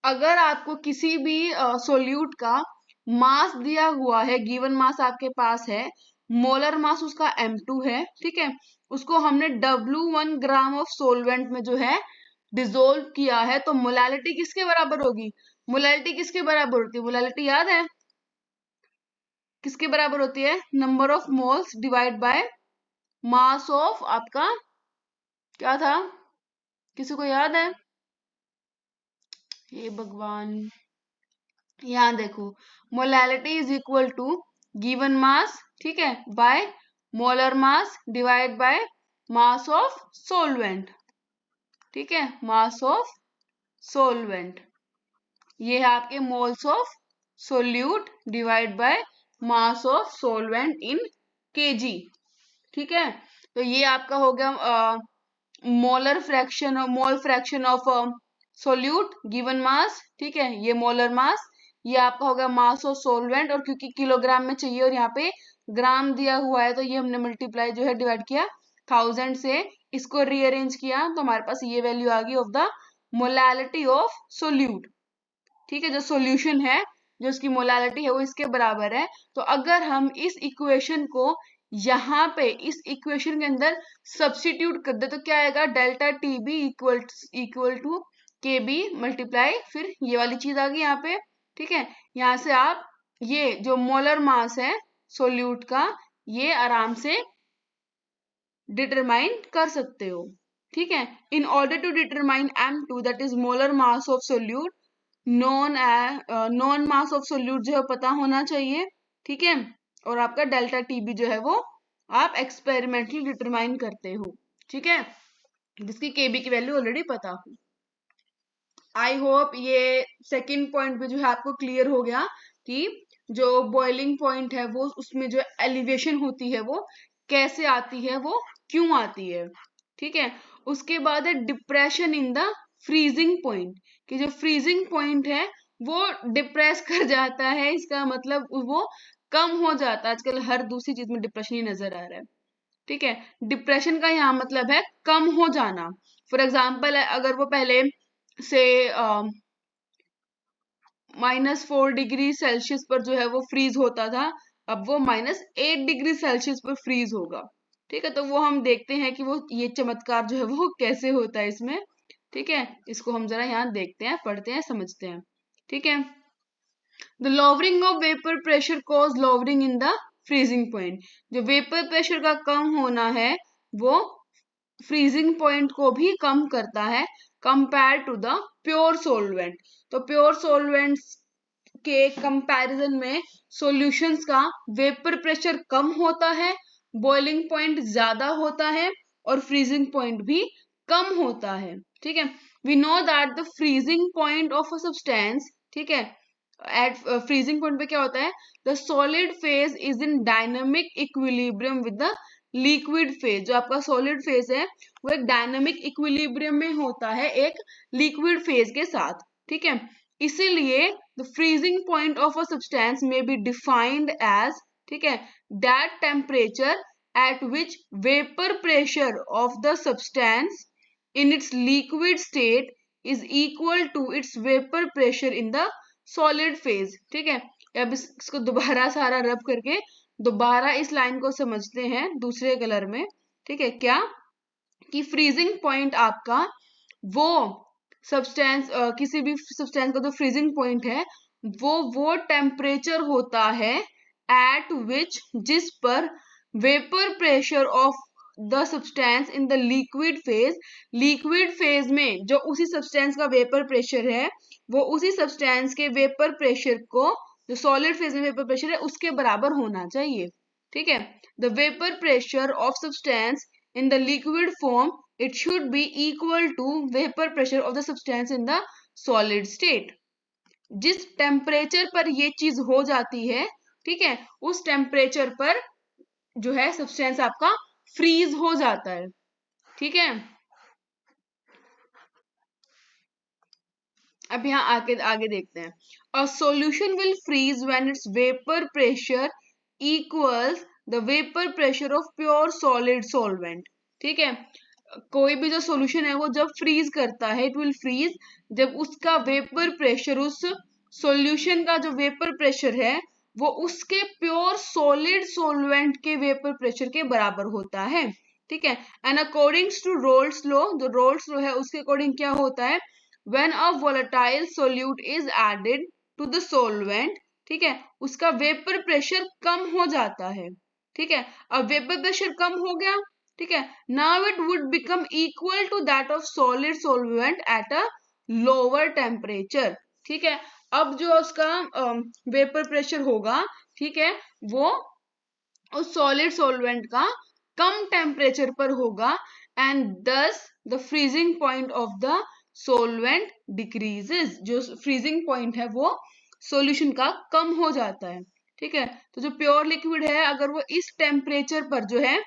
[SPEAKER 1] अगर आपको किसी भी सोल्यूट का मास दिया हुआ है, गिवन मास आपके पास है, मोलर मास उसका m2 है, ठीक है। उसको हमने W1 ग्राम ऑफ सोलवेंट में जो है डिसोल्व किया है, तो मोलालिटी किसके बराबर होगी? मोलालिटी किसके बराबर होती है? मोलालिटी याद है किसके बराबर होती है? Number of moles divide by mass of आपका क्या था, किसी को याद है? ये भगवान, यहाँ देखो, molality is equal to given mass, ठीक है, by molar mass divide by mass of solvent, ठीक है, मास ऑफ सोलवेंट। ये है आपके moles of solute divide by mass of solvent in KG, ठीक है। तो ये आपका हो गया मोलर फ्रैक्शन और मोल fraction of solute given mass, ठीक है, ये मोलर मास। ये आपका होगा मास ऑफ सोलवेंट, और क्योंकि किलोग्राम में चाहिए और यहाँ पे ग्राम दिया हुआ है तो ये हमने मल्टीप्लाई जो है डिवाइड किया 1000 से, इसको रीअरेंज किया तो हमारे पास ये वैल्यू आ गई of the molality of solute, ठीक है। जो सोल्यूशन है, जो उसकी मोलालिटी है वो इसके बराबर है। तो अगर हम इस इक्वेशन को यहाँ पे इस इक्वेशन के अंदर सब्स्टिट्यूट कर दे तो क्या आएगा? Delta T B equal to K B multiply, फिर ये वाली चीज आ गई यहाँ पे, ठीक है। यहाँ से आप ये जो मोलर मास है सोल्यूट का, ये आराम से डिटरमाइन कर सकते हो, ठीक है। In order to determine M2 that is molar mass of solute, known mass of solute जो है पता होना चाहिए, ठीक है। और आपका डेल्टा टीबी जो है वो आप एक्सपेरिमेंटली डिटरमाइन करते हो, ठीक है, जिसकी केबी की वैल्यू ऑलरेडी पता हो। आई होप ये सेकंड पॉइंट पे जो है आपको क्लियर हो गया कि जो बॉइलिंग पॉइंट है वो उसमें जो एलिवेशन होती है वो कैसे आती है, वो क्यों आती है, ठीक है। उसके बाद है depression in the freezing point, कि जो फ्रीजिंग पॉइंट है वो डिप्रेस कर जाता है, इसका मतलब वो कम हो जाता है। आजकल हर दूसरी चीज में डिप्रेशन ही नजर आ रहा है, ठीक है। डिप्रेशन का यहाँ मतलब है कम हो जाना। फॉर एग्जाम्पल अगर वो पहले से -4 डिग्री सेल्सियस पर जो है वो फ्रीज होता था, अब वो -8 डिग्री सेल्सियस पर फ्रीज होगा, ठीक है। तो वो हम देखते हैं कि वो ये चमत्कार जो है वो कैसे होता है इसमें, ठीक है। इसको हम जरा यहाँ देखते हैं, पढ़ते हैं, समझते हैं, ठीक है। The lowering of vapour pressure cause lowering in the freezing point. जो वेपर प्रेशर का कम होना है वो फ्रीजिंग पॉइंट को भी कम करता है compare to the pure solvent. तो प्योर सोलवेंट्स के कंपैरिजन में सॉल्यूशंस का वेपर प्रेशर कम होता है, बॉइलिंग पॉइंट ज्यादा होता है और फ्रीजिंग पॉइंट भी कम होता है, ठीक है। We know that the freezing point of a substance, ठीक है, एट फ्रीजिंग पॉइंट पे क्या होता है? The solid phase is in dynamic equilibrium with the liquid phase. जो आपका सॉलिड फेज है वो एक डायनामिक इक्विलिब्रियम में होता है एक लिक्विड फेज के साथ, ठीक है। इसीलिए the freezing point of a substance में बी डिफाइंड एज, ठीक है, that temperature at which vapour pressure of the substance in its liquid state is equal to its vapor pressure in the solid phase, ठीक है। अब इसको दोबारा सारा रब करके दोबारा इस लाइन को समझते हैं दूसरे कलर में, ठीक है। क्या कि फ्रीजिंग पॉइंट आपका वो सब्सटेंस, किसी भी सब्सटेंस का जो फ्रीजिंग पॉइंट है वो टेम्परेचर होता है एट विच, जिस पर vapour pressure of the substance in the liquid phase में जो उसी सब्सटेंस का वेपर प्रेशर है वो उसी सब्सटेंस के वेपर प्रेशर को, जो सॉलिड फेज में वेपर प्रेशर है उसके बराबर होना चाहिए, ठीक है। The vapour pressure of substance in the liquid form, it should be equal to vapor pressure of the substance in the solid state. जिस टेम्परेचर पर ये चीज हो जाती है, ठीक है, उस टेम्परेचर पर जो है सब्सटेंस आपका फ्रीज हो जाता है, ठीक है। अब यहाँ आगे देखते हैं। A solution will freeze when its vapour pressure equals the vapour pressure of pure solid solvent, ठीक है। कोई भी जो सॉल्यूशन है वो जब फ्रीज करता है, इट विल फ्रीज जब उसका वेपर प्रेशर, उस सॉल्यूशन का जो वेपर प्रेशर है वो उसके प्योर सॉलिड सॉल्वेंट के वेपर प्रेशर के बराबर होता है, ठीक है। And according to Raoult's law, जो रोल्स लॉ है उसके अकॉर्डिंग क्या होता है, when a volatile solute is added to the solvent, ठीक है, उसका वेपर प्रेशर कम हो जाता है, ठीक है। अब वेपर प्रेशर कम हो गया, ठीक है, now it would become equal to that of solid solvent at a lower temperature, ठीक है। अब जो उसका वेपर प्रेशर होगा, ठीक है, वो उस सॉलिड सॉल्वेंट का कम टेम्परेचर पर होगा एंड दस the freezing point of the solvent decreases, जो फ्रीजिंग पॉइंट है वो सॉल्यूशन का कम हो जाता है, ठीक है। तो जो प्योर लिक्विड है अगर वो इस टेम्परेचर पर जो है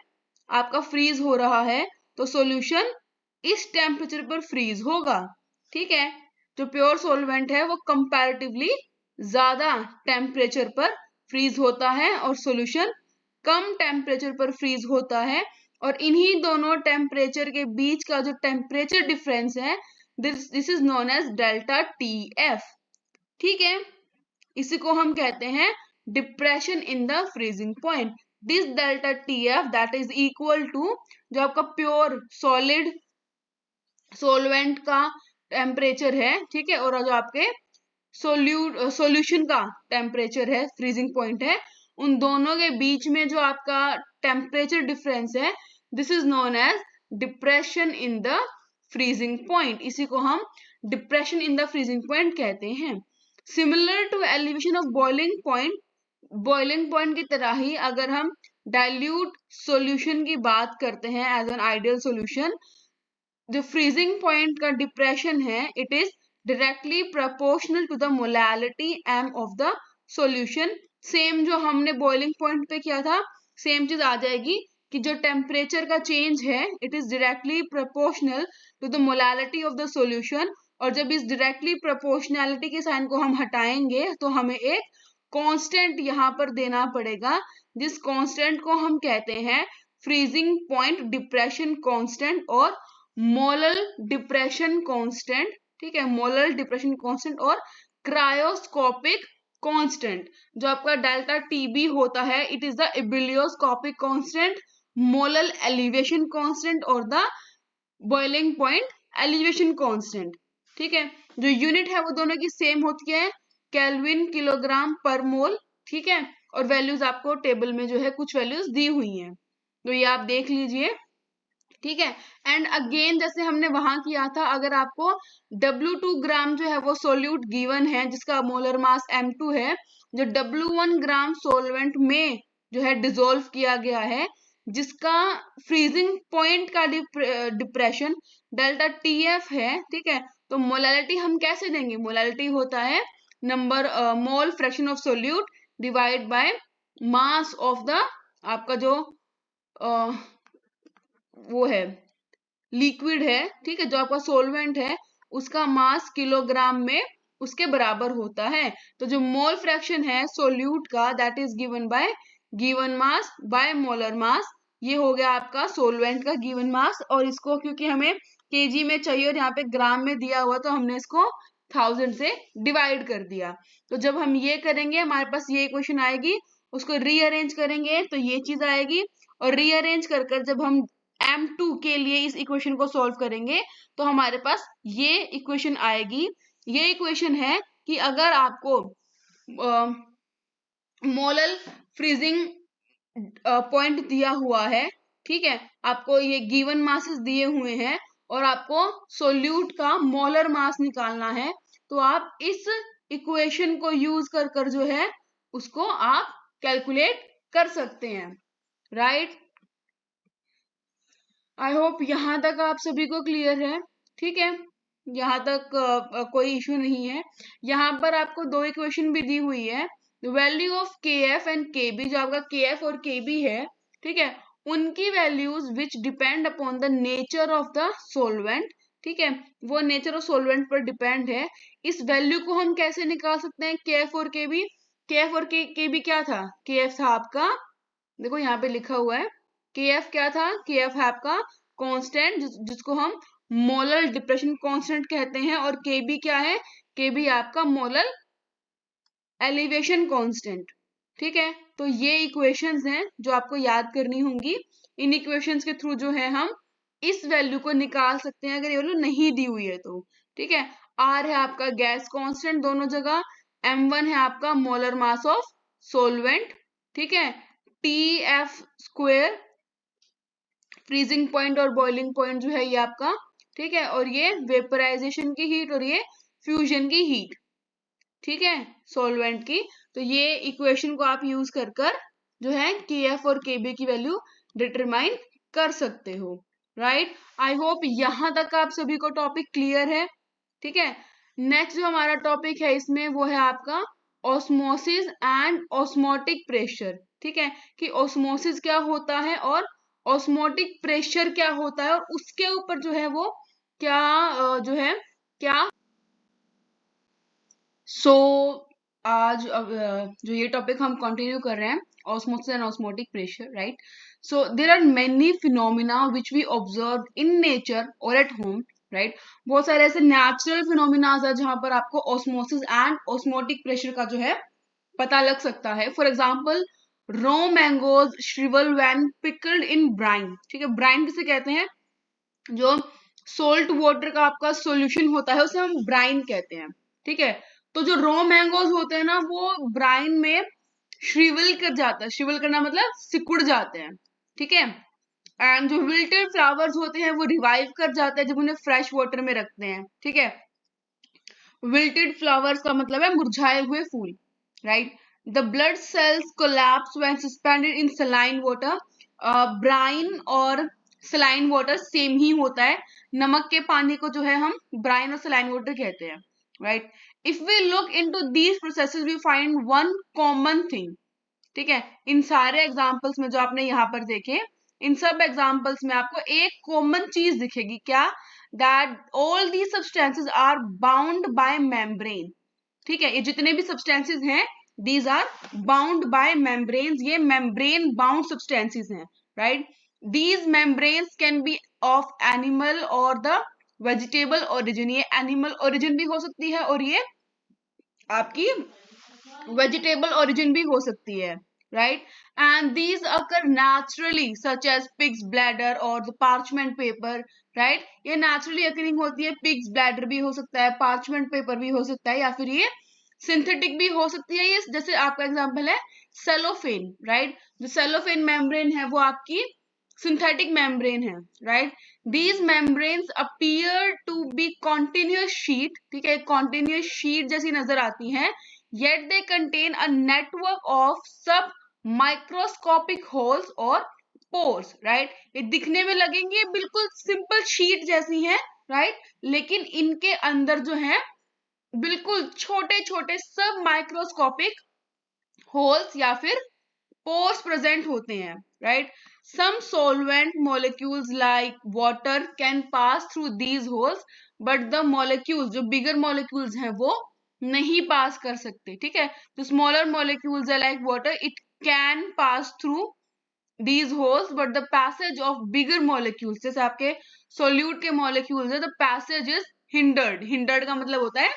[SPEAKER 1] आपका फ्रीज हो रहा है तो सॉल्यूशन इस टेम्परेचर पर फ्रीज होगा, ठीक है। जो प्योर सॉल्वेंट है वो कंपैरेटिवली ज्यादा टेम्परेचर पर फ्रीज होता है और सॉल्यूशन कम टेम्परेचर पर फ्रीज होता है, और इन्हीं दोनों टेम्परेचर के बीच का जो टेम्परेचर डिफरेंस है this is known as delta T F, ठीक है। इसी को हम कहते हैं depression in the freezing point. This delta T F that is equal to जो आपका प्योर सॉलिड सोलवेंट का टेम्परेचर है, ठीक है, और जो आपके सॉल्यूशन का टेम्परेचर है, फ्रीजिंग पॉइंट है, उन दोनों के बीच में जो आपका टेम्परेचर डिफरेंस है this is known as depression in the freezing point. इसी को हम depression in the freezing point कहते हैं। Similar to elevation of boiling point की तरह ही अगर हम डाइल्यूट सॉल्यूशन की बात करते हैं एज एन आइडियल सॉल्यूशन, जो फ्रीजिंग पॉइंट का डिप्रेशन है it is directly proportional to the molality M of the solution. Same जो हमने बॉइलिंग पॉइंट पे किया था सेम चीज आ जाएगी कि जो टेम्परेचर का चेंज है it is directly proportional to the molality of the solution, और जब इस डायरेक्टली प्रोपोर्शनैलिटी के साइन को हम हटाएंगे तो हमें एक कांस्टेंट यहाँ पर देना पड़ेगा, जिस कांस्टेंट को हम कहते हैं फ्रीजिंग पॉइंट डिप्रेशन कांस्टेंट और मोलल डिप्रेशन कांस्टेंट, ठीक है, मोलल डिप्रेशन कांस्टेंट और क्रायोस्कोपिक कांस्टेंट। जो आपका डेल्टा टीबी होता है it is the ebullioscopic constant, molal elevation constant और the boiling point elevation constant, ठीक है। जो यूनिट है वो दोनों की सेम होती है, केल्विन किलोग्राम पर मोल, ठीक है, और वैल्यूज आपको टेबल में जो है कुछ वैल्यूज दी हुई हैं तो ये आप देख लीजिए, ठीक है। एंड अगेन जैसे हमने वहां किया था, अगर आपको W2 ग्राम जो है वो सोल्यूट गिवन है जिसका मोलर मास M2 है, जो W1 ग्राम सोलवेंट में जो है डिसोल्व किया गया है, जिसका फ्रीजिंग पॉइंट का डिप्रेशन डेल्टा TF है, ठीक है, तो मोलैलिटी हम कैसे देंगे, मोलैलिटी होता है number mole fraction of solute divide by mass of the आपका जो वो है लिक्विड है, ठीक है, जो आपका सोलवेंट है उसका मास किलोग्राम में उसके बराबर होता है। तो जो मोल फ्रैक्शन है सोल्यूट का that is given by given mass by molar मास, ये हो गया आपका सोलवेंट का गिवन मास, और इसको क्योंकि हमें केजी में चाहिए और यहाँ पे ग्राम में दिया हुआ तो हमने इसको 1000 से डिवाइड कर दिया। तो जब हम ये करेंगे हमारे पास ये इक्वेशन आएगी उसको रीअरेंज करेंगे तो ये चीज आएगी, और रीअरेंज कर कर जब हम M2 के लिए इस इक्वेशन को सॉल्व करेंगे तो हमारे पास ये इक्वेशन आएगी। ये इक्वेशन है कि अगर आपको मोलल फ्रीजिंग पॉइंट दिया हुआ है, ठीक है, आपको ये गिवन मासेस दिए हुए हैं और आपको सोल्यूट का मोलर मास निकालना है, तो आप इस इक्वेशन को यूज कर कर जो है उसको आप कैलकुलेट कर सकते हैं, राइट। आई होप यहां तक आप सभी को क्लियर है, ठीक है, यहाँ तक कोई इश्यू नहीं है। यहाँ पर आपको दो इक्वेशन भी दी हुई है, वैल्यू ऑफ के एफ एंड के बी, जो आपका के एफ और के बी है, ठीक है, उनकी values which depend upon the nature of the solvent, ठीक है, वो नेचर ऑफ सोलवेंट पर डिपेंड है। इस वैल्यू को हम कैसे निकाल सकते हैं, के एफ और के बी। के एफ और के बी क्या था, के एफ था आपका, देखो यहाँ पे लिखा हुआ है, के एफ क्या था, के एफ है आपका कांस्टेंट जिसको हम मोलर डिप्रेशन कांस्टेंट कहते हैं, और के बी क्या है, के बी आपका मोलर एलिवेशन कांस्टेंट, ठीक है। तो ये इक्वेशंस हैं जो आपको याद करनी होंगी। इन इक्वेशंस के थ्रू जो है हम इस वैल्यू को निकाल सकते हैं अगर ये वैल्यू नहीं दी हुई है तो, ठीक है। आर है आपका गैस कांस्टेंट दोनों जगह, M1 है आपका मोलर मास ऑफ सोलवेंट, ठीक है, T F square freezing point और बॉइलिंग पॉइंट जो है ये आपका, ठीक है, और ये वेपराइजेशन की हीट और ये फ्यूजन की हीट, ठीक है, सॉल्वेंट की। तो ये इक्वेशन को आप यूज कर कर जो है के एफ और के बी की वैल्यू डिटरमाइन कर सकते हो, राइट। आई होप यहां तक आप सभी को टॉपिक क्लियर है, ठीक है। नेक्स्ट जो हमारा टॉपिक है इसमें वो है आपका ऑस्मोसिस एंड ऑस्मोटिक प्रेशर, ठीक है, कि ऑस्मोसिस क्या होता है और ऑस्मोटिक प्रेशर क्या होता है, और उसके ऊपर जो है वो क्या जो है क्या आज जो ये टॉपिक हम कंटिन्यू कर रहे हैं, osmosis and osmotic pressure, right. So there are many phenomena which we observe in nature और एट होम, राइट। बहुत सारे ऐसे नेचुरल फिनोमिना है जहां पर आपको ऑस्मोसिस एंड ऑस्मोटिक प्रेशर का जो है पता लग सकता है। For example, raw mangoes shrivel when pickled in brine, ठीक है, ब्राइन किसे कहते हैं, जो सोल्ट वाटर का आपका सॉल्यूशन होता है उसे हम ब्राइन कहते हैं, ठीक है। तो जो रो मैंगोज होते हैं ना वो ब्राइन में श्रिवल कर जाता है, श्रिवल करना मतलब सिकुड़ जाते हैं, ठीक है। एंड जो विल्टेड फ्लावर्स होते हैं वो रिवाइव कर जाते हैं जब उन्हें फ्रेश वाटर में रखते हैं, ठीक है। विल्टेड फ्लावर्स का मतलब है मुरझाए हुए फूल, right. The blood cells collapse when suspended in saline water, brine और सलाइन वाटर सेम ही होता है, नमक के पानी को जो है हम ब्राइन और सलाइन वाटर कहते हैं, right. If we look into these processes we find one common thing, ठीक है, इन सारे एग्जाम्पल्स में जो आपने यहाँ पर देखे, इन सब एग्जाम्पल्स में आपको एक कॉमन चीज दिखेगी, क्या, that all the substances are bound by membrane, ठीक है, ये जितने भी सब्सटेंसेस हैं these are bound by membranes, ये मेम्ब्रेन बाउंड सब्सटेंसेस हैं, right. These membranes can be of animal और द वेजिटेबल ओरिजिन, ये एनिमल ओरिजिन भी हो सकती है और ये आपकी वेजिटेबल ओरिजिन भी हो सकती है, right. And these occur naturally such as pig's bladder और द पार्चमेंट पेपर, राइट। ये नेचुरली अकरिंग होती है, पिग्स ब्लैडर भी हो सकता है, पार्चमेंट पेपर भी हो सकता है, या फिर ये सिंथेटिक भी हो सकती है। ये जैसे आपका एग्जांपल है सेलोफेन, राइट, जो सेलोफेन मेम्ब्रेन है वो आपकी सिंथेटिक मेम्ब्रेन है, right. These membranes appear to be continuous sheet, ठीक है, कॉन्टिन्यूस शीट जैसी नजर आती हैं, yet they contain a network of sub microscopic holes और pores, right। ये दिखने में लगेंगे बिल्कुल सिंपल शीट जैसी हैं, right, लेकिन इनके अंदर जो है बिल्कुल छोटे छोटे सब माइक्रोस्कोपिक होल्स या फिर पोर्स प्रेजेंट होते हैं, right. Some solvent molecules like water can pass through these holes, but the molecules जो बिगर मॉलिक्यूल्स हैं वो नहीं पास कर सकते, ठीक है। तो स्मॉलर मॉलिक्यूल्स है like water, it can pass through these holes, but the passage of bigger molecules, जैसे आपके सोल्यूट के मॉलिक्यूल्स है, the passage is hindered, hindered का मतलब होता है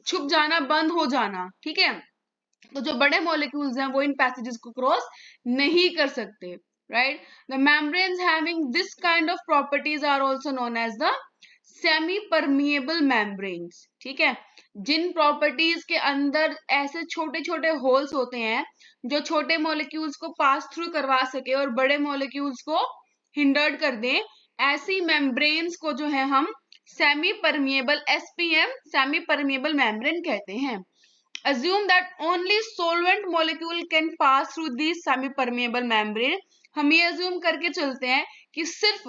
[SPEAKER 1] छुप जाना, बंद हो जाना, ठीक है। तो जो बड़े मॉलिक्यूल्स हैं वो इन पैसेजेस को क्रॉस नहीं कर सकते, right. The membranes having this kind of properties are also known as the semi permeable membranes, ठीक है। जिन प्रॉपर्टीज के अंदर ऐसे छोटे छोटे होल्स होते हैं जो छोटे मॉलिक्यूल्स को पास थ्रू करवा सके और बड़े मॉलिक्यूल्स को हिंडर्ड कर दें, ऐसी मेम्ब्रेन्स को जो है हम semi permeable, SPM, semi permeable membrane कहते हैं। Assume that only solvent molecule can pass through these semi-permeable membrane. हम ये assume करके चलते हैं कि सिर्फ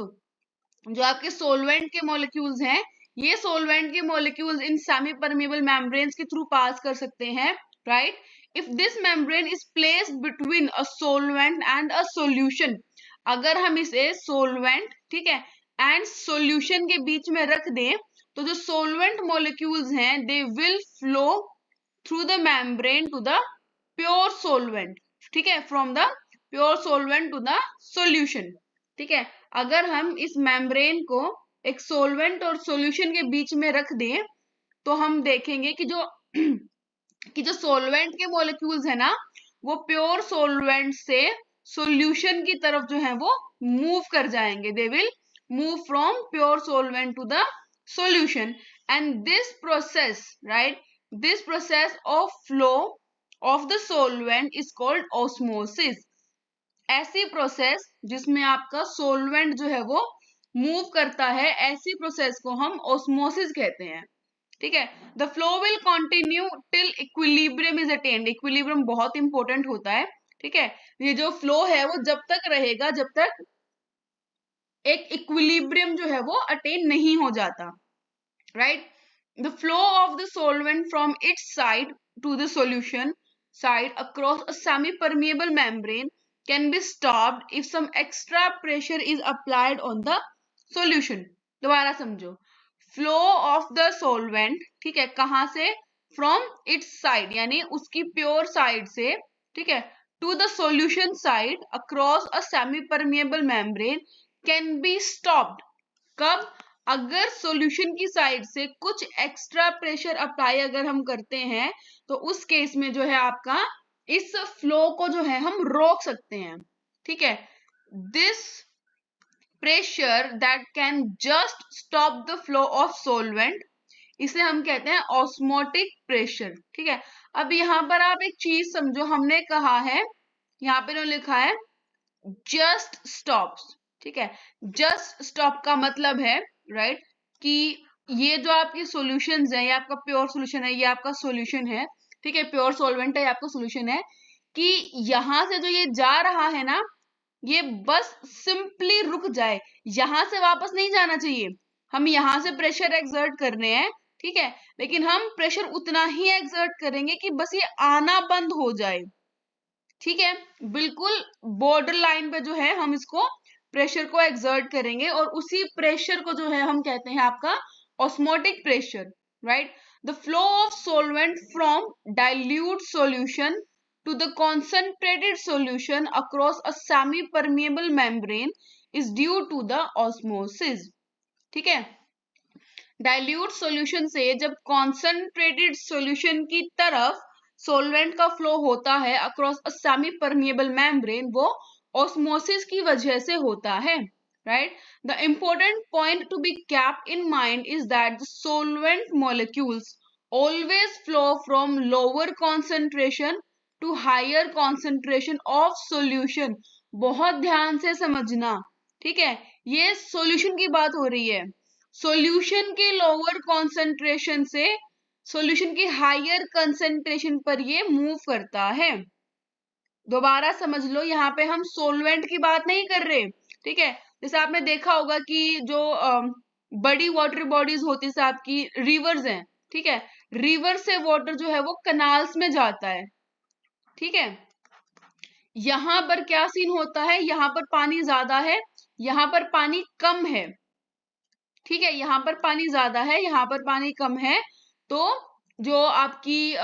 [SPEAKER 1] जो आपके solvent के molecules हैं, ये solvent के molecules इन semi-permeable membranes के through pass कर सकते हैं, right? If this membrane is placed between a solvent and a solution, अगर हम इसे solvent, ठीक है, and solution के बीच में रख दें, तो जो solvent molecules हैं, they will flow through the membrane to the pure solvent, ठीक है, from the pure solvent to the solution, ठीक है। अगर हम इस membrane को एक solvent और solution के बीच में रख दें तो हम देखेंगे कि जो solvent के molecules है ना, वो pure solvent से solution की तरफ जो है वो move कर जाएंगे, they will move from pure solvent to the solution, and this process, right, this process of flow of the solvent is called osmosis. ऐसी प्रोसेस जिसमें आपका सोलवेंट जो है वो मूव करता है, ऐसी प्रोसेस को हम ऑस्मोसिस कहते हैं, ठीक है। The flow will continue till equilibrium is attend. Equilibrium बहुत इंपॉर्टेंट होता है, ठीक है। ये जो फ्लो है वो जब तक रहेगा जब तक एक इक्विलिब्रियम जो है वो अटेन नहीं हो जाता, right. The flow of the solvent from its side to the solution side across a semi-permeable membrane can be stopped if some extra pressure is applied on the solution. दोबारा समझो, flow of the solvent, ठीक है, कहाँ से, from its side यानी उसकी pure side से, ठीक है, to the solution side across a semi-permeable membrane can be stopped. कब? अगर सॉल्यूशन की साइड से कुछ एक्स्ट्रा प्रेशर अप्लाई अगर हम करते हैं तो उस केस में जो है आपका इस फ्लो को जो है हम रोक सकते हैं, ठीक है। This pressure that can just stop the flow of solvent, इसे हम कहते हैं ऑस्मोटिक प्रेशर, ठीक है। अब यहाँ पर आप एक चीज समझो, हमने कहा है, यहाँ पे जो लिखा है जस्ट स्टॉप्स, ठीक है। जस्ट स्टॉप का मतलब है, राइट, कि ये जो आपके सॉल्यूशंस हैं, ये आपका प्योर सॉल्यूशन है, ये आपका सॉल्यूशन है, ठीक है, प्योर सॉल्वेंट है, आपका सॉल्यूशन है, कि यहां से जो ये जा रहा है ना, ये बस सिंपली रुक जाए, यहां से वापस नहीं जाना चाहिए। हम यहां से प्रेशर एक्सर्ट करने हैं, ठीक है, लेकिन हम प्रेशर उतना ही एक्सर्ट करेंगे कि बस ये आना बंद हो जाए, ठीक है। बिल्कुल बॉर्डर लाइन पे जो है हम इसको प्रेशर को एक्सर्ट करेंगे और उसी प्रेशर को जो है हम कहते हैं आपका osmotic pressure, right. The flow of solvent from dilute solution to the concentrated solution across a semi permeable membrane is due to the osmosis, ठीक है। डाइल्यूट सॉल्यूशन से जब कॉन्सेंट्रेटेड सॉल्यूशन की तरफ सॉल्वेंट का फ्लो होता है across a semi permeable membrane, वो ऑस्मोसिस की वजह से होता है, right. The important point to be kept in mind is that the solvent molecules always flow from lower concentration to higher concentration of solution. बहुत ध्यान से समझना, ठीक है, ये सॉल्यूशन की बात हो रही है। सॉल्यूशन के लोअर कॉन्सेंट्रेशन से सॉल्यूशन की हायर कंसेंट्रेशन पर ये मूव करता है। दोबारा समझ लो, यहाँ पे हम सोलवेंट की बात नहीं कर रहे, ठीक है। जैसे आपने देखा होगा कि जो बड़ी वाटर बॉडीज होती है, आपकी रिवर्स हैं, ठीक है, रिवर से वाटर जो है वो कनाल्स में जाता है, ठीक है। यहाँ पर क्या सीन होता है, यहाँ पर पानी ज्यादा है, यहाँ पर पानी कम है, ठीक है, यहाँ पर पानी ज्यादा है, यहाँ पर पानी कम है, तो जो आपकी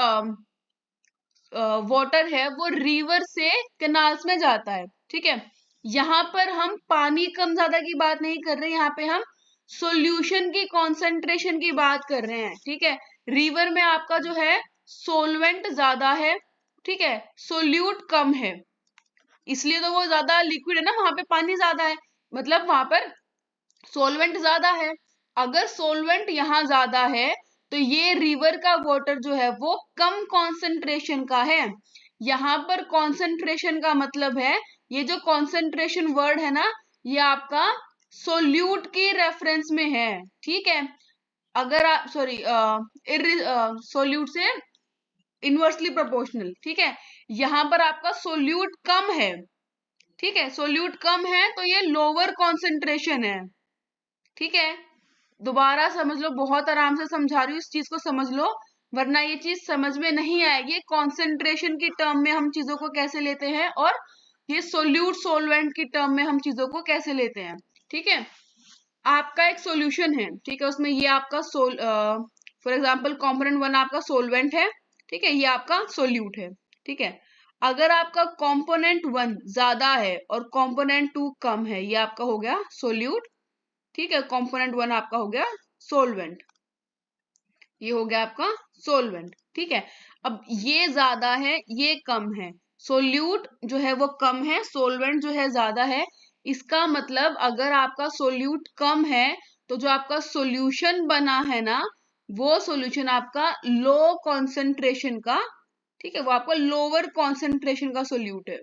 [SPEAKER 1] वाटर है वो रिवर से कैनाल्स में जाता है, ठीक है। यहाँ पर हम पानी कम ज्यादा की बात नहीं कर रहे, यहाँ पे हम सॉल्यूशन की कॉन्सेंट्रेशन की बात कर रहे हैं, ठीक है। रिवर में आपका जो है सोलवेंट ज्यादा है ठीक है, सोल्यूट कम है, इसलिए तो वो ज्यादा लिक्विड है ना, वहां पे पानी ज्यादा है, मतलब वहां पर सोलवेंट ज्यादा है। अगर सोलवेंट यहाँ ज्यादा है तो ये रिवर का वाटर जो है वो कम कॉन्सेंट्रेशन का है। यहाँ पर कॉन्सेंट्रेशन का मतलब है, ये जो कॉन्सेंट्रेशन वर्ड है ना, ये आपका सोल्यूट के रेफरेंस में है, ठीक है। अगर आप सॉरी सोल्यूट से इनवर्सली प्रोपोर्शनल, ठीक है। यहाँ पर आपका सोल्यूट कम है, ठीक है, सोल्यूट कम है तो ये लोअर कॉन्सेंट्रेशन है, ठीक है। दोबारा समझ लो, बहुत आराम से समझा रही हूँ, इस चीज को समझ लो, वरना ये चीज समझ में नहीं आएगी। कॉन्सेंट्रेशन की टर्म में हम चीजों को कैसे लेते हैं और ये सोल्यूट सोलवेंट की टर्म में हम चीजों को कैसे लेते हैं, ठीक है। आपका एक सॉल्यूशन है, ठीक है, उसमें ये आपका फॉर एग्जांपल कंपोनेंट 1 आपका सोलवेंट है, ठीक है, ये आपका सोल्यूट है, ठीक है। अगर आपका कंपोनेंट 1 ज्यादा है और कंपोनेंट 2 कम है, ये आपका हो गया सोल्यूट, ठीक है। कंपोनेंट 1 आपका हो गया सोलवेंट, ये हो गया आपका सोलवेंट, ठीक है। अब ये ज्यादा है, ये कम है, सोल्यूट जो है वो कम है, सोलवेंट जो है ज्यादा है। इसका मतलब अगर आपका सोल्यूट कम है तो जो आपका सोल्यूशन बना है ना, वो सोल्यूशन आपका लो कॉन्सेंट्रेशन का, ठीक है, वो आपका लोअर कॉन्सेंट्रेशन का सोल्यूट है,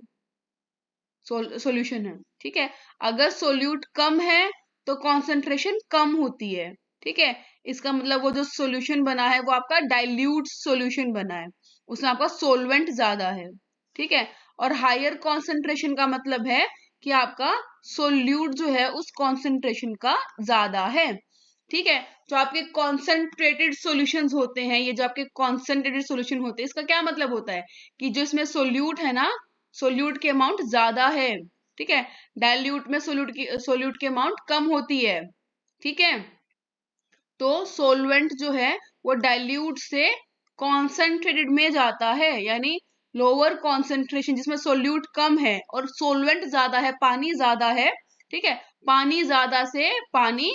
[SPEAKER 1] सॉल्यूशन है, ठीक है। अगर सोल्यूट कम है तो कॉन्सेंट्रेशन कम होती है, ठीक है। इसका मतलब वो जो सॉल्यूशन बना है वो आपका डाइल्यूट सॉल्यूशन बना है, उसमें आपका सोलवेंट ज्यादा है, ठीक है। और हायर कॉन्सेंट्रेशन का मतलब है कि आपका सोल्यूट जो है उस कॉन्सेंट्रेशन का ज्यादा है, ठीक है। जो आपके कॉन्सेंट्रेटेड सॉल्यूशंस होते हैं, ये जो आपके कॉन्सेंट्रेटेड सॉल्यूशन होते हैं, इसका क्या मतलब होता है कि जो इसमें सोल्यूट है ना, सोल्यूट की अमाउंट ज्यादा है, ठीक है। डाइल्यूट में सोल्यूट की अमाउंट कम होती है, ठीक है। तो सोलवेंट जो है वो डाइल्यूट से कॉन्सेंट्रेटेड में जाता है, यानी लोअर कॉन्सेंट्रेशन जिसमें सोल्यूट कम है और सोलवेंट ज्यादा है, पानी ज्यादा है, ठीक है। पानी ज्यादा से पानी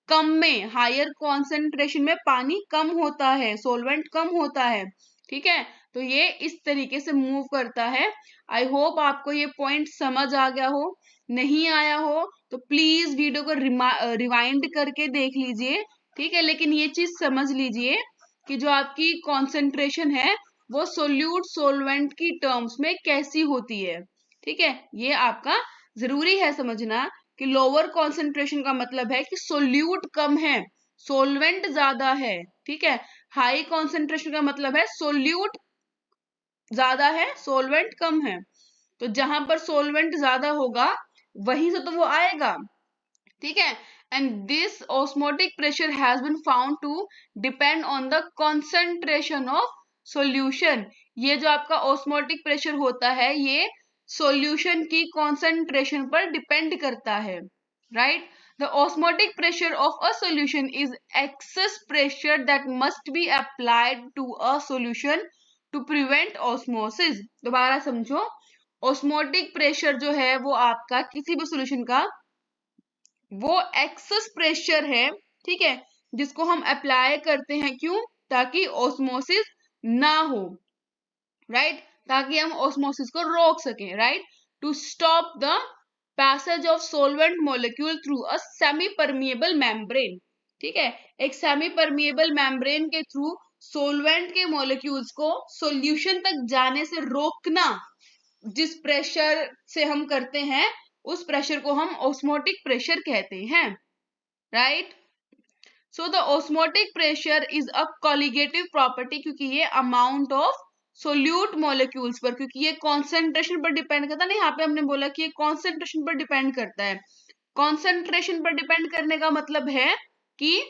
[SPEAKER 1] कम में, हायर कॉन्सेंट्रेशन में पानी कम होता है, सोलवेंट कम होता है, ठीक है। तो ये इस तरीके से मूव करता है। आई होप आपको ये पॉइंट समझ आ गया हो, नहीं आया हो तो प्लीज वीडियो को रिवाइंड करके देख लीजिए, ठीक है। लेकिन ये चीज समझ लीजिए कि जो आपकी कॉन्सेंट्रेशन है वो सोल्यूट सोलवेंट की टर्म्स में कैसी होती है, ठीक है। ये आपका जरूरी है समझना कि लोअर कॉन्सेंट्रेशन का मतलब है कि सोल्यूट कम है, सोलवेंट ज्यादा है, ठीक है। हाई कॉन्सेंट्रेशन का मतलब है सोल्यूट ज्यादा है, सोलवेंट कम है। तो जहां पर सोलवेंट ज्यादा होगा वहीं से तो वो आएगा, ठीक है। And this osmotic pressure has been found to depend on the concentration of solution. ये जो आपका ऑस्मोटिक प्रेशर होता है ये सॉल्यूशन की कॉन्सेंट्रेशन पर डिपेंड करता है, right. The osmotic pressure of a solution is excess pressure that must be applied to a solution to prevent osmosis. दोबारा समझो, ऑस्मोटिक प्रेशर जो है वो आपका किसी भी सॉल्यूशन का वो एक्सेस प्रेशर है, ठीक है, जिसको हम अप्लाई करते हैं, क्यों, ताकि ऑस्मोसिस ना हो, राइट, ताकि हम ऑस्मोसिस को रोक सकें, right, to stop the passage of solvent molecule through a semi permeable membrane, ठीक है। एक सेमी परमिएबल मेम्ब्रेन के थ्रू सोलवेंट के मॉलिक्यूल्स को सॉल्यूशन तक जाने से रोकना, जिस प्रेशर से हम करते हैं उस प्रेशर को हम ऑस्मोटिक प्रेशर कहते हैं, right. So the osmotic pressure is a colligative property, क्योंकि ये अमाउंट ऑफ सोल्यूट मॉलिक्यूल्स पर, क्योंकि ये कॉन्सेंट्रेशन पर डिपेंड करता है ना, यहाँ पे हमने बोला कि ये कॉन्सेंट्रेशन पर डिपेंड करता है। कॉन्सेंट्रेशन पर डिपेंड करने का मतलब है कि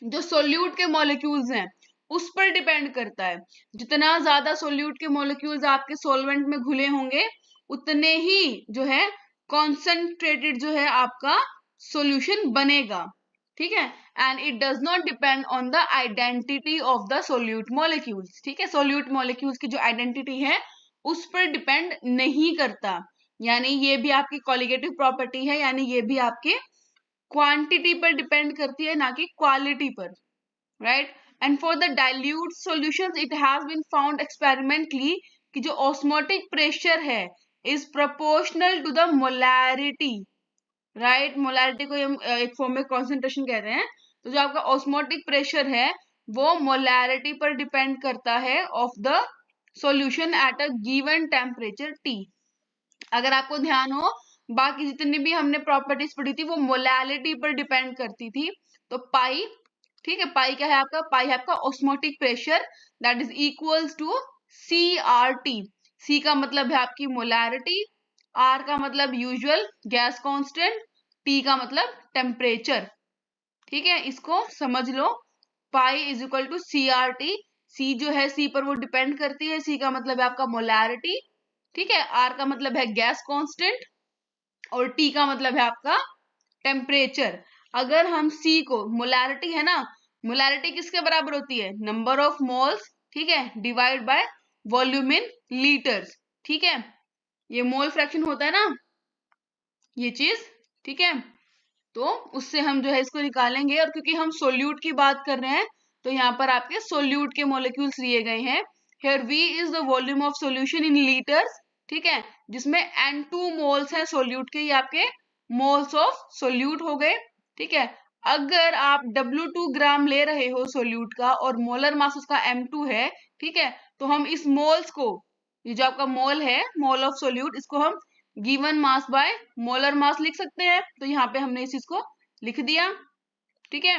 [SPEAKER 1] जो सोल्यूट के मॉलिक्यूल्स हैं उस पर डिपेंड करता है। जितना ज्यादा सोल्यूट के मॉलिक्यूल्स आपके सोलवेंट में घुले होंगे उतने ही जो है कॉन्सेंट्रेटेड जो है आपका सॉल्यूशन बनेगा, ठीक है। And it does not depend on the identity of the solute molecules, ठीक है। सोल्यूट मॉलिक्यूल्स की जो आइडेंटिटी है उस पर डिपेंड नहीं करता, यानी ये भी आपकी कॉलिगेटिव प्रॉपर्टी है, यानी ये भी आपके क्वांटिटी पर डिपेंड करती है ना कि क्वालिटी पर, right. And for the dilute solutions it has been found experimentally कि जो ऑस्मोटिक प्रेशर है is proportional to the molarity, right. Molarity को हम एक फॉर्म में कॉन्सेंट्रेशन कहते हैं। तो जो आपका ऑस्मोटिक प्रेशर है वो मोलैरिटी पर डिपेंड करता है of the solution at a given temperature T। अगर आपको ध्यान हो, बाकी जितनी भी हमने प्रॉपर्टीज पढ़ी थी वो मोलैलिटी पर डिपेंड करती थी। तो पाई, ठीक है, पाई क्या है आपका, पाई है आपका osmotic pressure that is equals to CRT। C का मतलब है आपकी मोलैरिटी, R का मतलब यूजुअल गैस कांस्टेंट, T का मतलब टेम्परेचर। ठीक है, इसको समझ लो। Pi is equal to CRT। C जो है C पर वो डिपेंड करती है, C का मतलब है आपका मोलैरिटी, ठीक है, R का मतलब है गैस कांस्टेंट और T का मतलब है आपका टेम्परेचर। अगर हम C को, मोलैरिटी है ना, मोलैरिटी किसके बराबर होती है, नंबर ऑफ मोल्स, ठीक है, divide by volume in litres, ठीक है, ये मोल फ्रैक्शन होता है ना ये चीज, ठीक है। तो उससे हम जो है इसको निकालेंगे, और क्योंकि हम सोल्यूट की बात कर रहे हैं तो यहाँ पर आपके सोल्यूट के मोलिक्यूल्स लिए गए हैं। Here V is the volume of solution in litres, ठीक है, जिसमें N2 मोल्स हैं सोल्यूट के, ये आपके मोल्स ऑफ सोल्यूट हो गए, ठीक है। अगर आप W2 ग्राम ले रहे हो सोल्यूट का और मोलर मास उसका M2 है, ठीक है, तो हम इस मोल्स को, ये जो आपका मोल है, मोल ऑफ सोल्यूट, इसको हम गिवन मास बाय मोलर मास लिख सकते हैं। तो यहाँ पे हमने इस चीज को लिख दिया, ठीक है,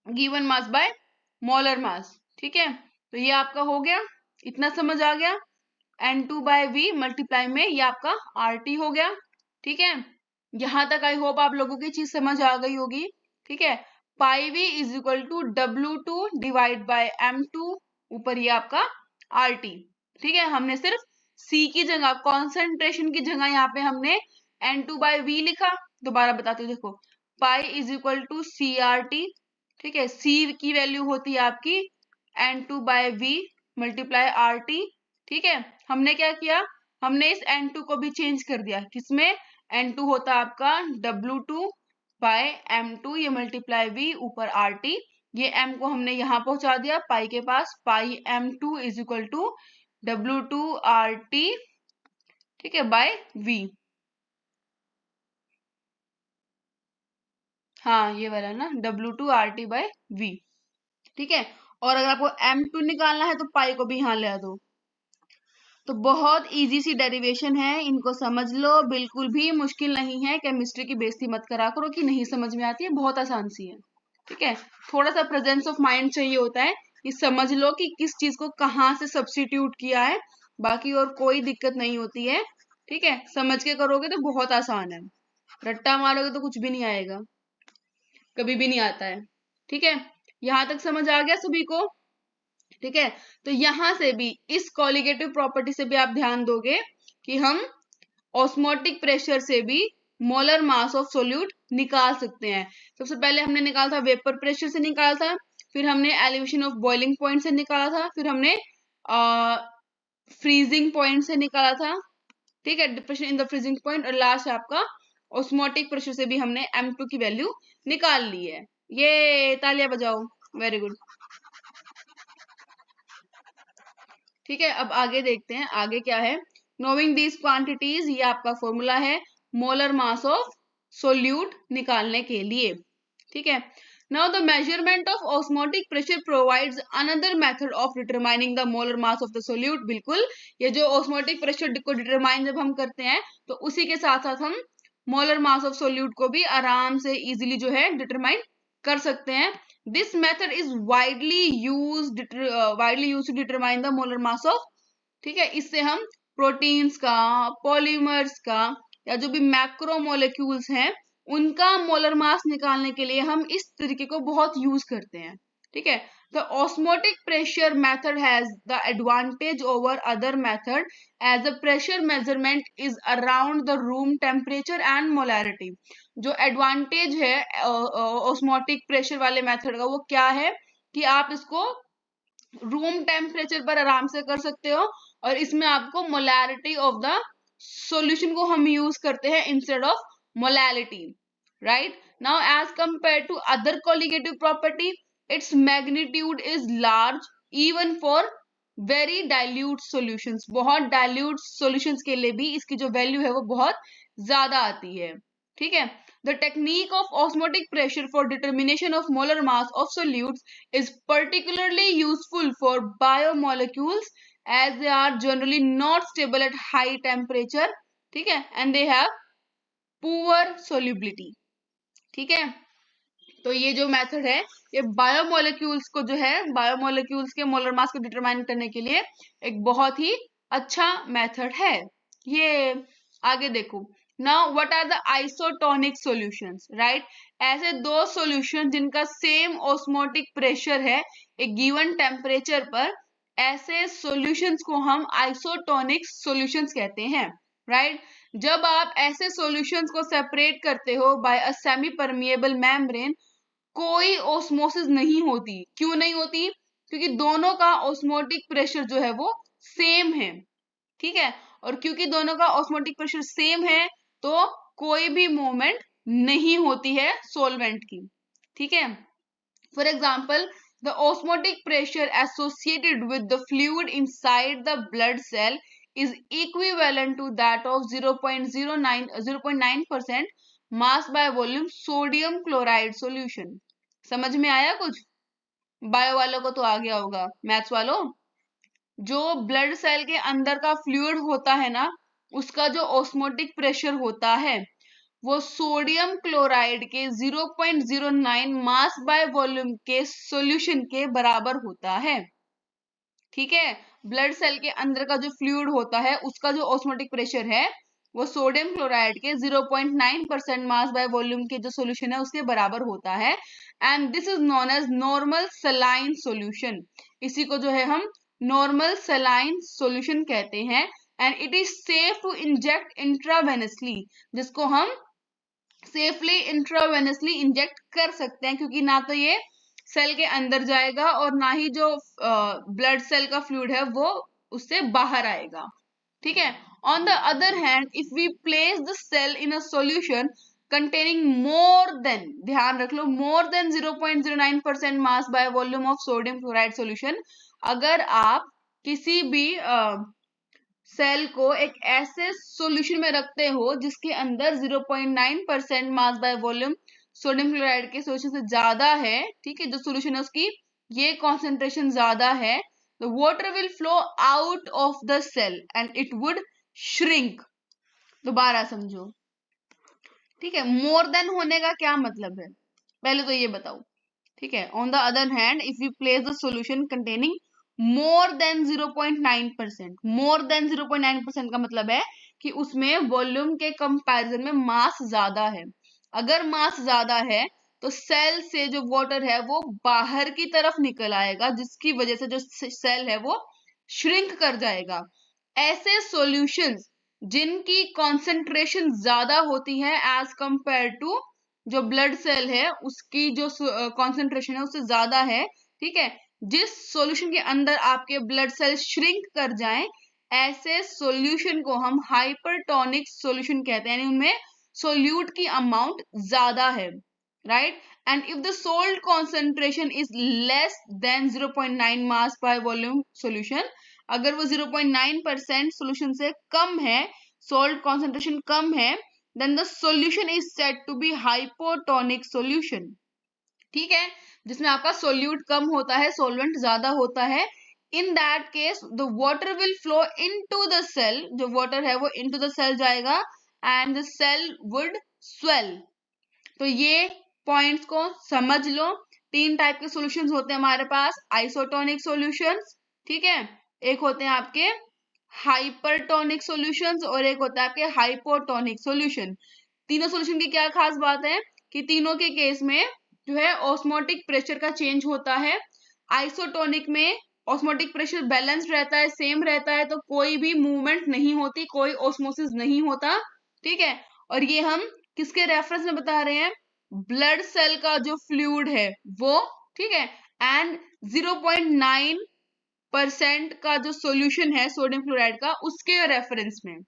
[SPEAKER 1] given mass by molar mass, ठीक है। तो ये आपका हो गया, इतना समझ आ गया। N2 बाय V मल्टीप्लाई में ये आपका RT हो गया, ठीक है। यहां तक आई होप आप लोगों की चीज समझ आ गई होगी, ठीक है। Pi V is equal to W2 divide by M2, ऊपर ये आपका RT, ठीक है। हमने सिर्फ C की जगह, कॉन्सेंट्रेशन की जगह यहाँ पे हमने N2 बाय V लिखा। दोबारा बताती हूँ, देखो, pi is equal to CRT, ठीक है, C की वैल्यू होती है आपकी N2 bye V multiply RT, ठीक है। हमने क्या किया, हमने इस N2 को भी चेंज कर दिया, किसमें, N2 होता है आपका W2 बाय M2, ये मल्टीप्लाई V ऊपर RT, ये M को हमने यहाँ पहुंचा दिया पाई के पास, pi M2 is equal to W2 RT, ठीक है, बाय V। हाँ ये वाला ना, W2 RT बाय V, ठीक है। और अगर आपको M2 निकालना है तो पाई को भी यहाँ ले दो। तो बहुत इजी सी डेरिवेशन है, इनको समझ लो, बिल्कुल भी मुश्किल नहीं है। केमिस्ट्री की बेइज्जती मत करा करो कि नहीं समझ में आती है, बहुत आसान सी है, ठीक है। थोड़ा सा प्रेजेंस ऑफ माइंड चाहिए होता है कि समझ लो कि किस चीज को कहाँ से सब्स्टिट्यूट किया है, बाकी और कोई दिक्कत नहीं होती है, ठीक है। समझ के करोगे तो बहुत आसान है, रट्टा मारोगे तो कुछ भी नहीं आएगा, कभी भी नहीं आता है, ठीक है। यहां तक समझ आ गया सभी को, ठीक है। तो यहां से भी इस कॉलिगेटिव प्रॉपर्टी से भी आप ध्यान दोगे कि हम ऑस्मोटिक प्रेशर से भी मोलर मास ऑफ सोल्यूट निकाल सकते हैं। सबसे पहले हमने निकाला था वेपर प्रेशर से निकाला था, फिर हमने एलिवेशन ऑफ बॉइलिंग पॉइंट से निकाला था, फिर हमने फ्रीजिंग पॉइंट से निकाला था, ठीक है, depression in the freezing point, और लास्ट आपका ऑस्मोटिक प्रेशर से भी हमने M2 की वैल्यू निकाल ली है। ये तालियां बजाओ, वेरी गुड, ठीक है। अब आगे देखते हैं, आगे क्या है। नोइंग दीज क्वांटिटीज, ये आपका फॉर्मूला है मोलर मास ऑफ सोल्यूट निकालने के लिए, ठीक है। Now the measurement of osmotic pressure provides another method of determining the molar mass of the solute. बिल्कुल, ये जो ऑस्मोटिक प्रेशर को डिटरमाइन जब हम करते हैं तो उसी के साथ साथ हम मोलर मास ऑफ सोल्यूट को भी आराम से इजीली जो है डिटरमाइन कर सकते हैं। This method is widely use to determine the molar mass of, ठीक है। इससे हम प्रोटीन्स का, पॉलीमर्स का, या जो भी मैक्रो मोलिक्यूल्स हैं उनका मोलर मास निकालने के लिए हम इस तरीके को बहुत यूज करते हैं, ठीक है। The osmotic pressure method has the advantage over other method as the pressure measurement is around the room temperature and molarity. जो एडवांटेज है ऑस्मोटिक प्रेशर वाले मेथड का वो क्या है कि आप इसको रूम टेम्परेचर पर आराम से कर सकते हो, और इसमें आपको मोलैरिटी ऑफ द सॉल्यूशन को हम यूज करते हैं instead of molality, right. Now as compare to other colligative property, its magnitude is large even for very dilute solutions, बहुत डाइल्यूट सॉल्यूशंस के लिए भी इसकी जो वैल्यू है वो बहुत ज्यादा आती है। ठीक है, the technique of osmotic pressure for determination of molar mass of solutes is particularly useful for biomolecules as they are generally not stable at high temperature, ठीक है, and they have poor solubility. ठीक है, तो ये जो method है ये biomolecules को जो है, बायोमोलिक्यूल्स के मोलर मास को डिटरमाइन करने के लिए एक बहुत ही अच्छा मेथड है ये। आगे देखो, now what are the isotonic solutions, right. ऐसे दो सॉल्यूशन जिनका सेम ऑस्मोटिक प्रेशर है एक गिवन टेम्परेचर पर, ऐसे सॉल्यूशंस को हम आइसोटोनिक सॉल्यूशंस कहते हैं, राइट। जब आप ऐसे सॉल्यूशंस को सेपरेट करते हो by a semi permeable membrane, कोई ओस्मोसिस नहीं होती। क्यों नहीं होती? क्योंकि दोनों का ऑस्मोटिक प्रेशर जो है वो सेम है। ठीक है, और क्योंकि दोनों का ऑस्मोटिक प्रेशर सेम है तो कोई भी मूवमेंट नहीं होती है सोलवेंट की। ठीक है, for example the osmotic pressure associated with the fluid inside the blood cell is equivalent to that of 0.9% mass by volume sodium chloride solution। समझ में आया कुछ? बायो वालों को तो आ गया होगा, मैथ्स वालों जो ब्लड सेल के अंदर का फ्लूइड होता है ना, उसका जो ऑस्मोटिक प्रेशर होता है वो सोडियम क्लोराइड के 0.09 मास बाय वॉल्यूम के सॉल्यूशन के बराबर होता है। ठीक है, ब्लड सेल के अंदर का जो फ्लूइड होता है उसका जो ऑस्मोटिक प्रेशर है वो सोडियम क्लोराइड के 0.9% मास बाय वॉल्यूम के जो सॉल्यूशन है उसके बराबर होता है, and this is known as normal saline solution. इसी को जो है हम नॉर्मल सलाइन सॉल्यूशन कहते हैं, and it is safe to inject intravenously, जिसको हम सेफली इंट्रावेनसली इंजेक्ट कर सकते हैं, क्योंकि ना तो ये सेल के अंदर जाएगा और ना ही जो ब्लड सेल का फ्लूइड है वो उससे बाहर आएगा। ठीक है, on the other hand if we place the cell in a solution containing more than, ध्यान रख लो, more than 0.09% mass by volume of sodium chloride solution, अगर आप किसी भी सेल को एक ऐसे सॉल्यूशन में रखते हो जिसके अंदर 0.9% mass by volume sodium chloride के सॉल्यूशन से ज्यादा है, ठीक है, जो सॉल्यूशन है उसकी ये कॉन्सेंट्रेशन ज्यादा है, the water will flow out of the cell and it would shrink। दोबारा समझो, ठीक है, मोर देन होने का क्या मतलब है पहले तो ये बताओ। ठीक है, on the other hand if you place the solution containing more than 0.9%, more than 0.9% का मतलब है कि उसमें वॉल्यूम के कंपैरिजन में मास ज्यादा है। अगर मास ज्यादा है तो सेल से जो वाटर है वो बाहर की तरफ निकल आएगा, जिसकी वजह से जो सेल है वो श्रिंक कर जाएगा। ऐसे सॉल्यूशंस जिनकी कॉन्सेंट्रेशन ज्यादा होती है एज कंपेयर टू जो ब्लड सेल है उसकी जो कॉन्सेंट्रेशन है उससे ज्यादा है, ठीक है, जिस सॉल्यूशन के अंदर आपके ब्लड सेल श्रिंक कर जाएं, ऐसे सॉल्यूशन को हम हाइपरटोनिक सॉल्यूशन कहते हैं, यानी उनमें सोल्यूट की अमाउंट ज्यादा है, right. And if the salt concentration is less then 0.9 mass by volume solution, अगर वो 0.9% सॉल्यूशन से कम है, सोल्ट कॉन्सेंट्रेशन कम है, then the solution is said to be hypotonic solution। ठीक है, जिसमें आपका सोल्यूट कम होता है, सोलवेंट ज्यादा होता है। In that case the water will flow into the cell, जो वाटर है वो इनटू द सेल जाएगा and the cell would swell. तो ये पॉइंट्स को समझ लो। तीन टाइप के सॉल्यूशंस होते हैं हमारे पास, आइसोटोनिक सॉल्यूशंस, ठीक है, एक होते हैं आपके हाइपरटोनिक सॉल्यूशंस और एक होता है आपके हाइपोटोनिक सॉल्यूशन। तीनों सॉल्यूशन की क्या खास बात है कि तीनों के केस में जो है ऑस्मोटिक प्रेशर का चेंज होता है। आइसोटोनिक में ऑस्मोटिक प्रेशर बैलेंस्ड रहता है, सेम रहता है, तो कोई भी मूवमेंट नहीं होती, कोई ऑस्मोसिस नहीं होता। ठीक है, और ये हम किसके रेफरेंस में बता रहे हैं? ब्लड सेल का जो फ्लूइड है वो, ठीक है, एंड 0.9% का जो सॉल्यूशन है सोडियम क्लोराइड का उसके रेफरेंस में।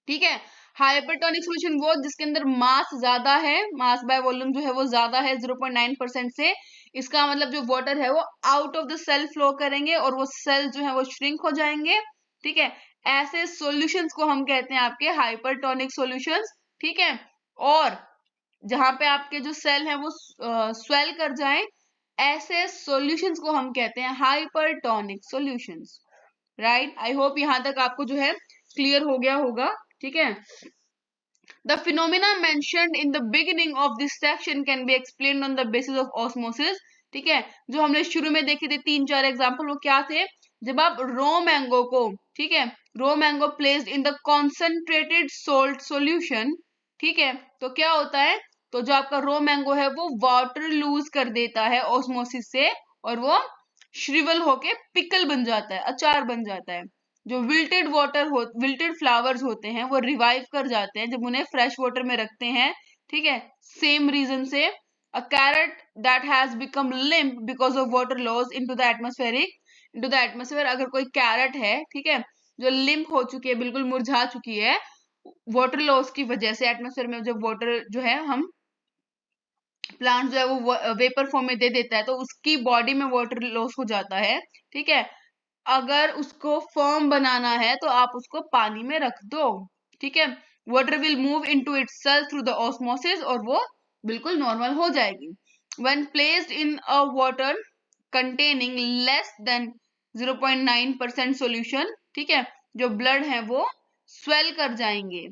[SPEAKER 1] ठीक है, हाइपरटोनिक सॉल्यूशन वो जिसके अंदर मास ज्यादा है, मास बाय वॉल्यूम जो है वो ज्यादा है 0.9% से, इसका मतलब जो वाटर है वो out of the cell flow करेंगे और वो सेल जो है वो श्रिंक हो जाएंगे, ठीक है। ऐसे सॉल्यूशंस को हम कहते हैं आपके हाइपरटोनिक सॉल्यूशंस, ठीक है। और जहां पे आपके जो सेल है वो स्वेल कर जाएं, ऐसे सॉल्यूशंस को हम कहते हैं hypertonic solutions, right. I hope यहां तक आपको जो है क्लियर हो गया होगा, ठीक है। The phenomena mentioned in the beginning of this section can be explained on the basis of osmosis, ठीक है। जो हमने शुरू में देखे थे 3-4 एग्जाम्पल, वो क्या थे? जब आप रो मैंगो को, ठीक है, raw mango placed in the concentrated salt solution, ठीक है, तो क्या होता है? तो जो आपका रो मैंगो है वो वाटर लूज कर देता है ऑस्मोसिस से, और वो श्रिवल होके पिकल बन जाता है, अचार बन जाता है। जो विल्टेड फ्लावर्स होते हैं वो रिवाइव कर जाते हैं जब उन्हें फ्रेश वाटर में रखते हैं, ठीक है। सेम रीजन से a carrot that has become limp because of water loss into the atmosphere, अगर कोई कैरेट है, ठीक है, जो लिम्प हो चुकी है, बिल्कुल मुरझा चुकी है वाटर लॉस की वजह से, एटमोस्फेयर में जब वाटर जो है हम प्लांट जो है वो वेपर फॉर्म में दे देता है, तो उसकी बॉडी में वाटर लॉस हो जाता है, ठीक है। अगर उसको फर्म बनाना है तो आप उसको पानी में रख दो, ठीक है। Water will move into itself through the osmosis, और वो बिल्कुल नॉर्मल हो जाएगी। When placed in a water containing less than 0.9% solution, ठीक है, जो ब्लड है वो स्वेल कर जाएंगे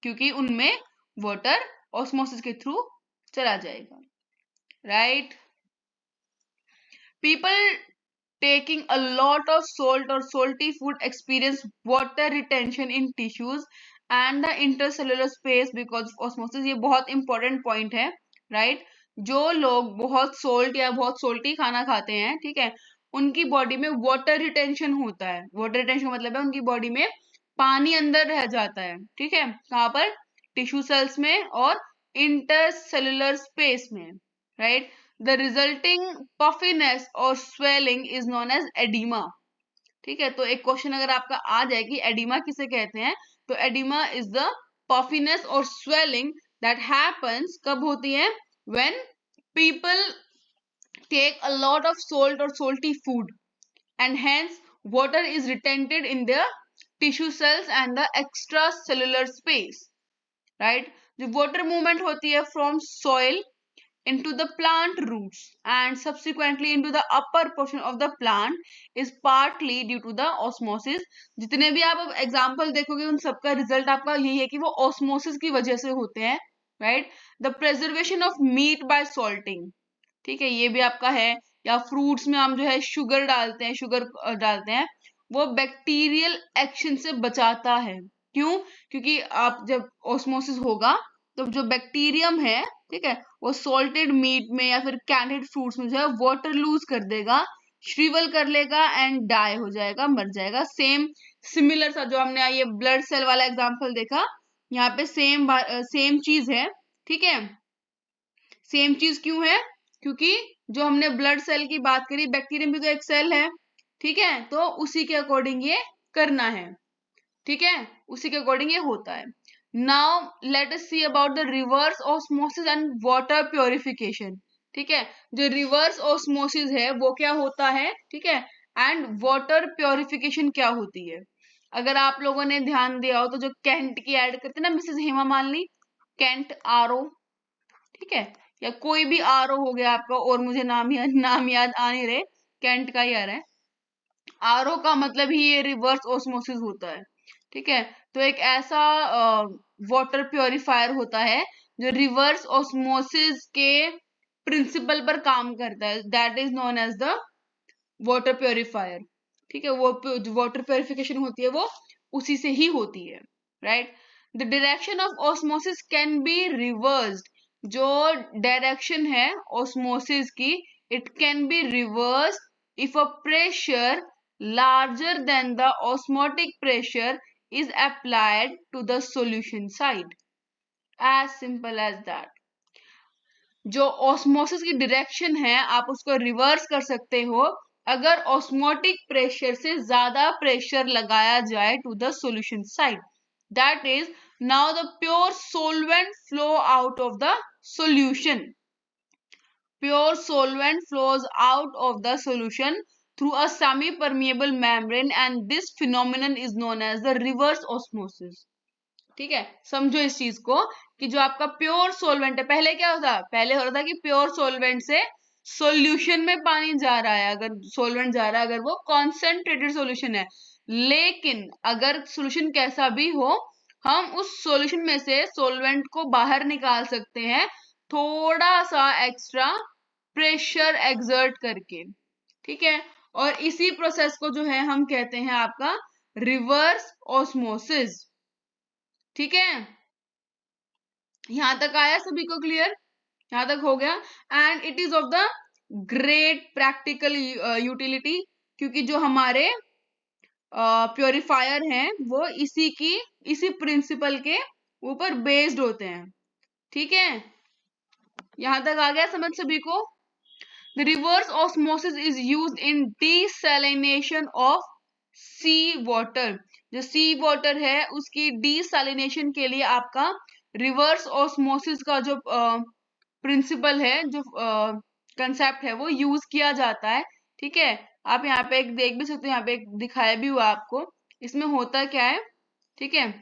[SPEAKER 1] क्योंकि उनमें वाटर ऑस्मोसिस के थ्रू चला जाएगा, right. People taking a lot of salt or salty food experience water retention in tissues and the intercellular space because of osmosis। ये बहुत इंपॉर्टेंट पॉइंट है, राइट। जो लोग बहुत सोल्ट या बहुत सोल्टी खाना खाते हैं, ठीक है, उनकी बॉडी में वाटर रिटेंशन होता है। वाटर रिटेंशन मतलब है उनकी बॉडी में पानी अंदर रह जाता है, ठीक है, कहाँ पर? टिश्यू सेल्स में और इंटरसेलुलर स्पेस में, right. The resulting puffiness or swelling is known as edema, ठीक है। तो एक क्वेश्चन अगर आपका आ जाए कि एडिमा किसे कहते हैं, तो एडिमा इज द पफिनेस और स्वेलिंग दैट हैपेंस, कब होती है? When people take a lot of salt और salty food and hence water is retented in the tissue cells and the extracellular space, right. जो water movement होती है from soil into the plant roots and subsequently into the upper portion of the plant is partly due to the osmosis। जितने भी आप अब example देखोगे उन सबका रिजल्ट आपका यही है कि वो ऑस्मोसिस की वजह से होते हैं, right. The preservation of meat by salting, ठीक है, ये भी आपका है। या फ्रूट्स में हम जो है शुगर डालते हैं, वो बैक्टीरियल एक्शन से बचाता है। क्यों? क्योंकि आप जब ऑस्मोसिस होगा तो जो बैक्टीरियम है, ठीक है, वो सॉल्टेड मीट में या फिर कैंडिड फ्रूट्स में जो है वाटर लूज कर देगा, श्रिवल कर लेगा एंड डाई हो जाएगा, मर जाएगा। सिमिलर सा जो हमने ये ब्लड सेल वाला एग्जांपल देखा, यहाँ पे सेम चीज है, ठीक है। सेम चीज क्यों है? क्योंकि जो हमने ब्लड सेल की बात करी, बैक्टीरियम भी तो एक सेल है, ठीक है, तो उसी के अकॉर्डिंग ये करना है, ठीक है, उसी के अकॉर्डिंग ये होता है। Now let us see about the reverse osmosis and water purification, ठीक है। जो रिवर्स ऑस्मोसिस है वो क्या होता है, ठीक है, एंड वाटर प्योरिफिकेशन क्या होती है। अगर आप लोगों ने ध्यान दिया हो तो जो कैंट की ऐड करते ना Mrs Hema Malini, Kent RO, ठीक है, या कोई भी आरओ हो गया आपका, और मुझे नाम याद आ नहीं रहे, कैंट का ही आ रहा है। आरओ का मतलब ही ये रिवर्स ऑस्मोसिस होता है, ठीक है। तो एक ऐसा वाटर प्योरीफायर होता है जो रिवर्स ऑस्मोसिस के प्रिंसिपल पर काम करता है, that is known as the water purifier, ठीक है। वो जो वाटर प्योरिफिकेशन होती है वो उसी से ही होती है, right. The direction of osmosis can be reversed, जो डायरेक्शन है ऑस्मोसिस की, it can be reverse if a pressure larger than the osmotic pressure is applied to the solution side, as simple as that। जो osmosis की direction है आप उसको reverse कर सकते हो अगर ऑस्मोटिक प्रेशर से ज्यादा प्रेशर लगाया जाए to the solution side, that is now the pure solvent flow out of the solution. pure solvent flows out of the solution through a semi-permeable membrane and this phenomenon is known as the reverse osmosis. ठीक है, समझो इस चीज को कि जो आपका pure solvent है, पहले क्या होता, पहले होता था कि प्योर सोलवेंट से सॉल्यूशन में पानी जा रहा है, अगर सोलवेंट जा रहा है, अगर वो कॉन्सेंट्रेटेड सॉल्यूशन है, लेकिन अगर सॉल्यूशन कैसा भी हो, हम उस सॉल्यूशन में से सोलवेंट को बाहर निकाल सकते हैं थोड़ा सा एक्स्ट्रा प्रेशर एक्सर्ट करके, ठीक है। और इसी प्रोसेस को जो है हम कहते हैं आपका रिवर्स ऑस्मोसिस, ठीक है। यहां तक आया सभी को क्लियर, यहां तक हो गया। And it is of the great practical utility, क्योंकि जो हमारे प्योरीफायर हैं वो इसी प्रिंसिपल के ऊपर बेस्ड होते हैं, ठीक है। यहां तक आ गया समझ सभी को। The reverse osmosis is used in desalination of sea water. जो सी वाटर है उसकी desalination के लिए आपका रिवर्स ऑस्मोसिस का जो प्रिंसिपल है, जो कंसेप्ट है, वो यूज किया जाता है, ठीक है। आप यहाँ पे एक देख भी सकते हो, यहाँ पे एक दिखाया भी हुआ आपको। इसमें होता क्या है, ठीक है,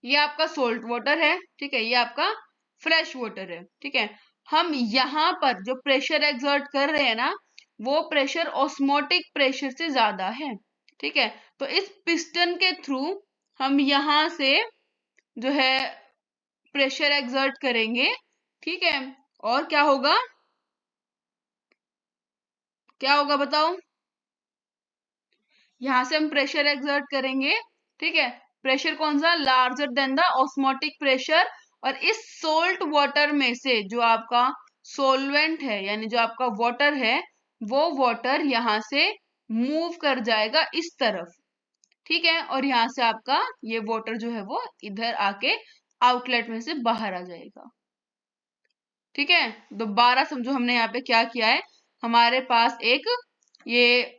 [SPEAKER 1] ये आपका सोल्ट वाटर है, ठीक है, ये आपका फ्रेश वाटर है, ठीक है। हम यहाँ पर जो प्रेशर एक्सर्ट कर रहे हैं ना, वो प्रेशर ऑस्मोटिक प्रेशर से ज्यादा है, ठीक है। तो इस पिस्टन के थ्रू हम यहाँ से जो है प्रेशर एक्सर्ट करेंगे, ठीक है। और क्या होगा, क्या होगा बताओ, यहां से हम प्रेशर एक्सर्ट करेंगे, ठीक है। प्रेशर कौन सा, larger than the osmotic pressure. और इस सोल्ट वाटर में से जो आपका सोलवेंट है, यानी जो आपका वाटर है, वो वाटर यहां से मूव कर जाएगा इस तरफ, ठीक है। और यहां से आपका ये वाटर जो है वो इधर आके आउटलेट में से बाहर आ जाएगा, ठीक है। दोबारा समझो हमने यहाँ पे क्या किया है, हमारे पास एक ये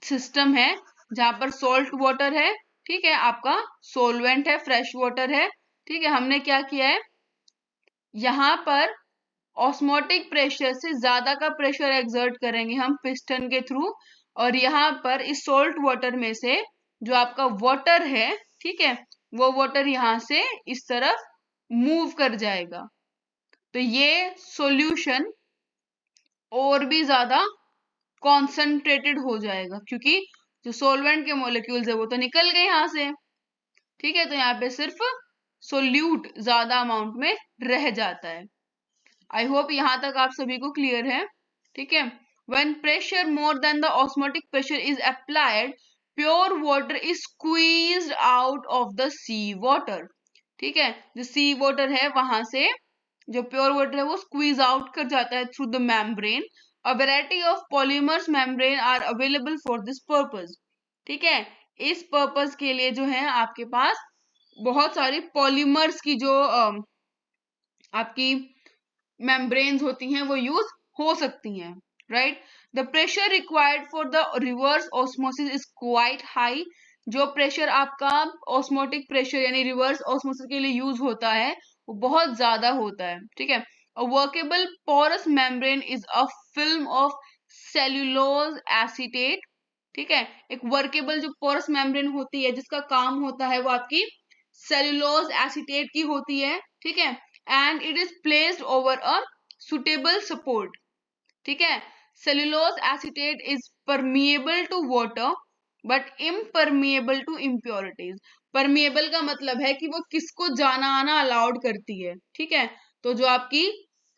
[SPEAKER 1] सिस्टम है जहां पर सोल्ट वाटर है, ठीक है, आपका सोलवेंट है, फ्रेश वाटर है, ठीक है। हमने क्या किया है, यहां पर ऑस्मोटिक प्रेशर से ज्यादा का प्रेशर एक्सर्ट करेंगे हम पिस्टन के थ्रू, और यहाँ पर इस सोल्ट वाटर में से जो आपका वाटर है, ठीक है, वो वाटर यहाँ से इस तरफ मूव कर जाएगा। तो ये सॉल्यूशन और भी ज्यादा कॉन्सेंट्रेटेड हो जाएगा, क्योंकि जो सोलवेंट के मॉलिक्यूल्स है वो तो निकल गए यहाँ से, ठीक है। तो यहाँ पे सिर्फ सोल्यूट ज्यादा अमाउंट में रह जाता है। आई होप यहाँ तक आप सभी को क्लियर है, ठीक है। When pressure more than the osmotic pressure is applied, pure water is squeezed out of the sea water, ठीक है। जो सी वाटर है वहां से जो प्योर वाटर है वो स्क्वीज आउट कर जाता है through the membrane. A variety of polymers membrane are available for this purpose, ठीक है। इस पर्पस के लिए जो है आपके पास बहुत सारी पॉलीमर्स की जो आपकी मेम्ब्रेन्स होती हैं वो यूज हो सकती हैं, right. The pressure required for the reverse osmosis is quite high. जो प्रेशर आपका ऑस्मोटिक प्रेशर यानी रिवर्स ऑस्मोसिस के लिए यूज होता है वो बहुत ज्यादा होता है, ठीक है। A workable porous membrane is a film of cellulose acetate, ठीक है। एक वर्केबल जो पोरस मेम्ब्रेन होती है जिसका काम होता है वो आपकी सेल्यूलोज एसीटेट की होती है, ठीक है। And it is placed over a suitable support, ठीक है। Cellulose acetate is permeable to water but impermeable to impurities. Permeable का मतलब है कि वो किसको जाना आना अलाउड करती है, ठीक है। तो जो आपकी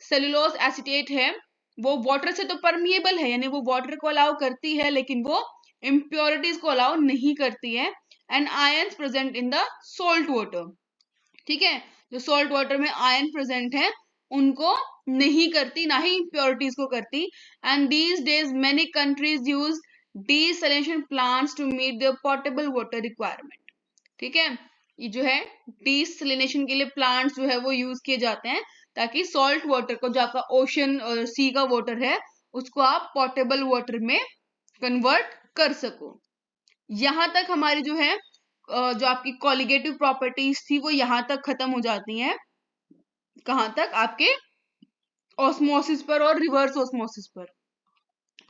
[SPEAKER 1] सेल्यूलोज एसीटेट है वो वाटर से तो परमिएबल है, यानी वो वाटर को अलाउ करती है, लेकिन वो इम्प्योरिटीज को अलाउ नहीं करती है। And ions present in the salt water, ठीक है। जो सोल्ट वाटर में आयन प्रेजेंट है उनको नहीं करती, ना ही इम्प्योरिटीज को करती। And these days many countries use desalination plants to meet the portable water requirement, ठीक है। ये जो है डीसैलिनेशन के लिए प्लांट्स जो है वो यूज किए जाते हैं ताकि सॉल्ट वाटर को, जो आपका ओशन और सी का वाटर है, उसको आप पोर्टेबल वाटर में कन्वर्ट कर सको। यहां तक हमारी जो है जो आपकी कॉलिगेटिव प्रॉपर्टीज थी वो यहां तक खत्म हो जाती हैं। कहां तक, आपके ऑस्मोसिस पर और रिवर्स ऑस्मोसिस पर।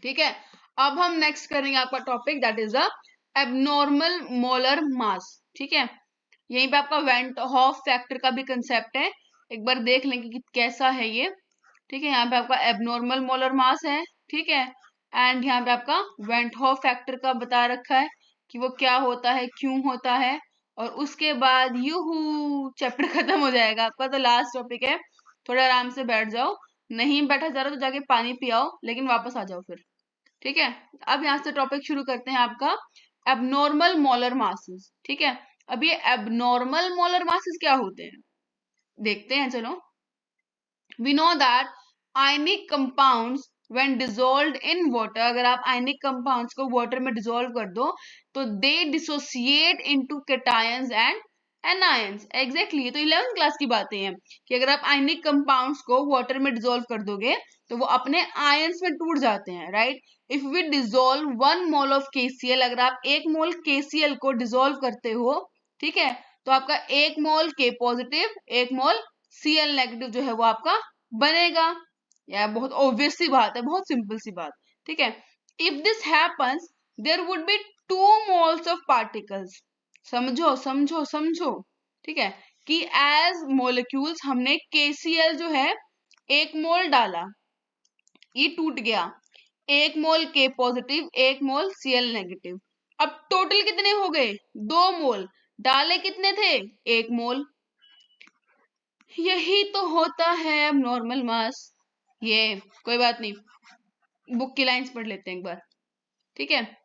[SPEAKER 1] ठीक है, अब हम नेक्स्ट करेंगे आपका topic, that is the abnormal molar mass. ठीक है, यहीं पे आपका वेंट हॉफ फैक्टर का भी कंसेप्ट है, एक बार देख लेंगे कि कैसा है ये। ठीक है, यहाँ पे आपका एबनॉर्मल मोलर मास है। ठीक है, एंड यहाँ पे आपका वेंट हॉफ फैक्टर का बता रखा है कि वो क्या होता है, क्यों होता है, और उसके बाद यूहू चैप्टर खत्म हो जाएगा आपका। तो लास्ट टॉपिक है, थोड़ा आराम से बैठ जाओ, नहीं बैठा जा रहा तो जाके पानी पियाओ, लेकिन वापस आ जाओ फिर। ठीक है, अब यहाँ से टॉपिक शुरू करते हैं आपका एबनॉर्मल मोलर मासेस। ठीक है, अब ये एबनॉर्मल मोलर मासेस क्या होते हैं देखते हैं, चलो। We know that ionic compounds when dissolved in water, अगर आप आयनिक कंपाउंड्स को वाटर में डिसॉल्व कर दो तो they dissociate into cations and anions. Exactly, ये तो 11th क्लास की बातें हैं कि अगर आप आयनिक कंपाउंड्स को वाटर में डिसॉल्व कर दोगे तो वो अपने आयंस में टूट जाते हैं, right. If we dissolve 1 mole of KCl, अगर आप 1 मोल KCl को डिसॉल्व करते हो, ठीक है, तो आपका 1 मोल K पॉजिटिव 1 मोल Cl नेगेटिव जो है वो आपका बनेगा। यार बहुत ऑब्वियस सी बात है, बहुत सिंपल सी बात। ठीक है, if this happens there would be 2 moles of particles. समझो समझो समझो। ठीक है, कि एज मोलिक्यूल्स हमने KCl जो है 1 मोल डाला, ये टूट गया, 1 मोल K पॉजिटिव 1 मोल Cl नेगेटिव। अब टोटल कितने हो गए, 2 मोल, डाले कितने थे, 1 मोल। यही तो होता है अब नॉर्मल मास। ये कोई बात नहीं, बुक की लाइंस पढ़ लेते हैं एक बार। ठीक है,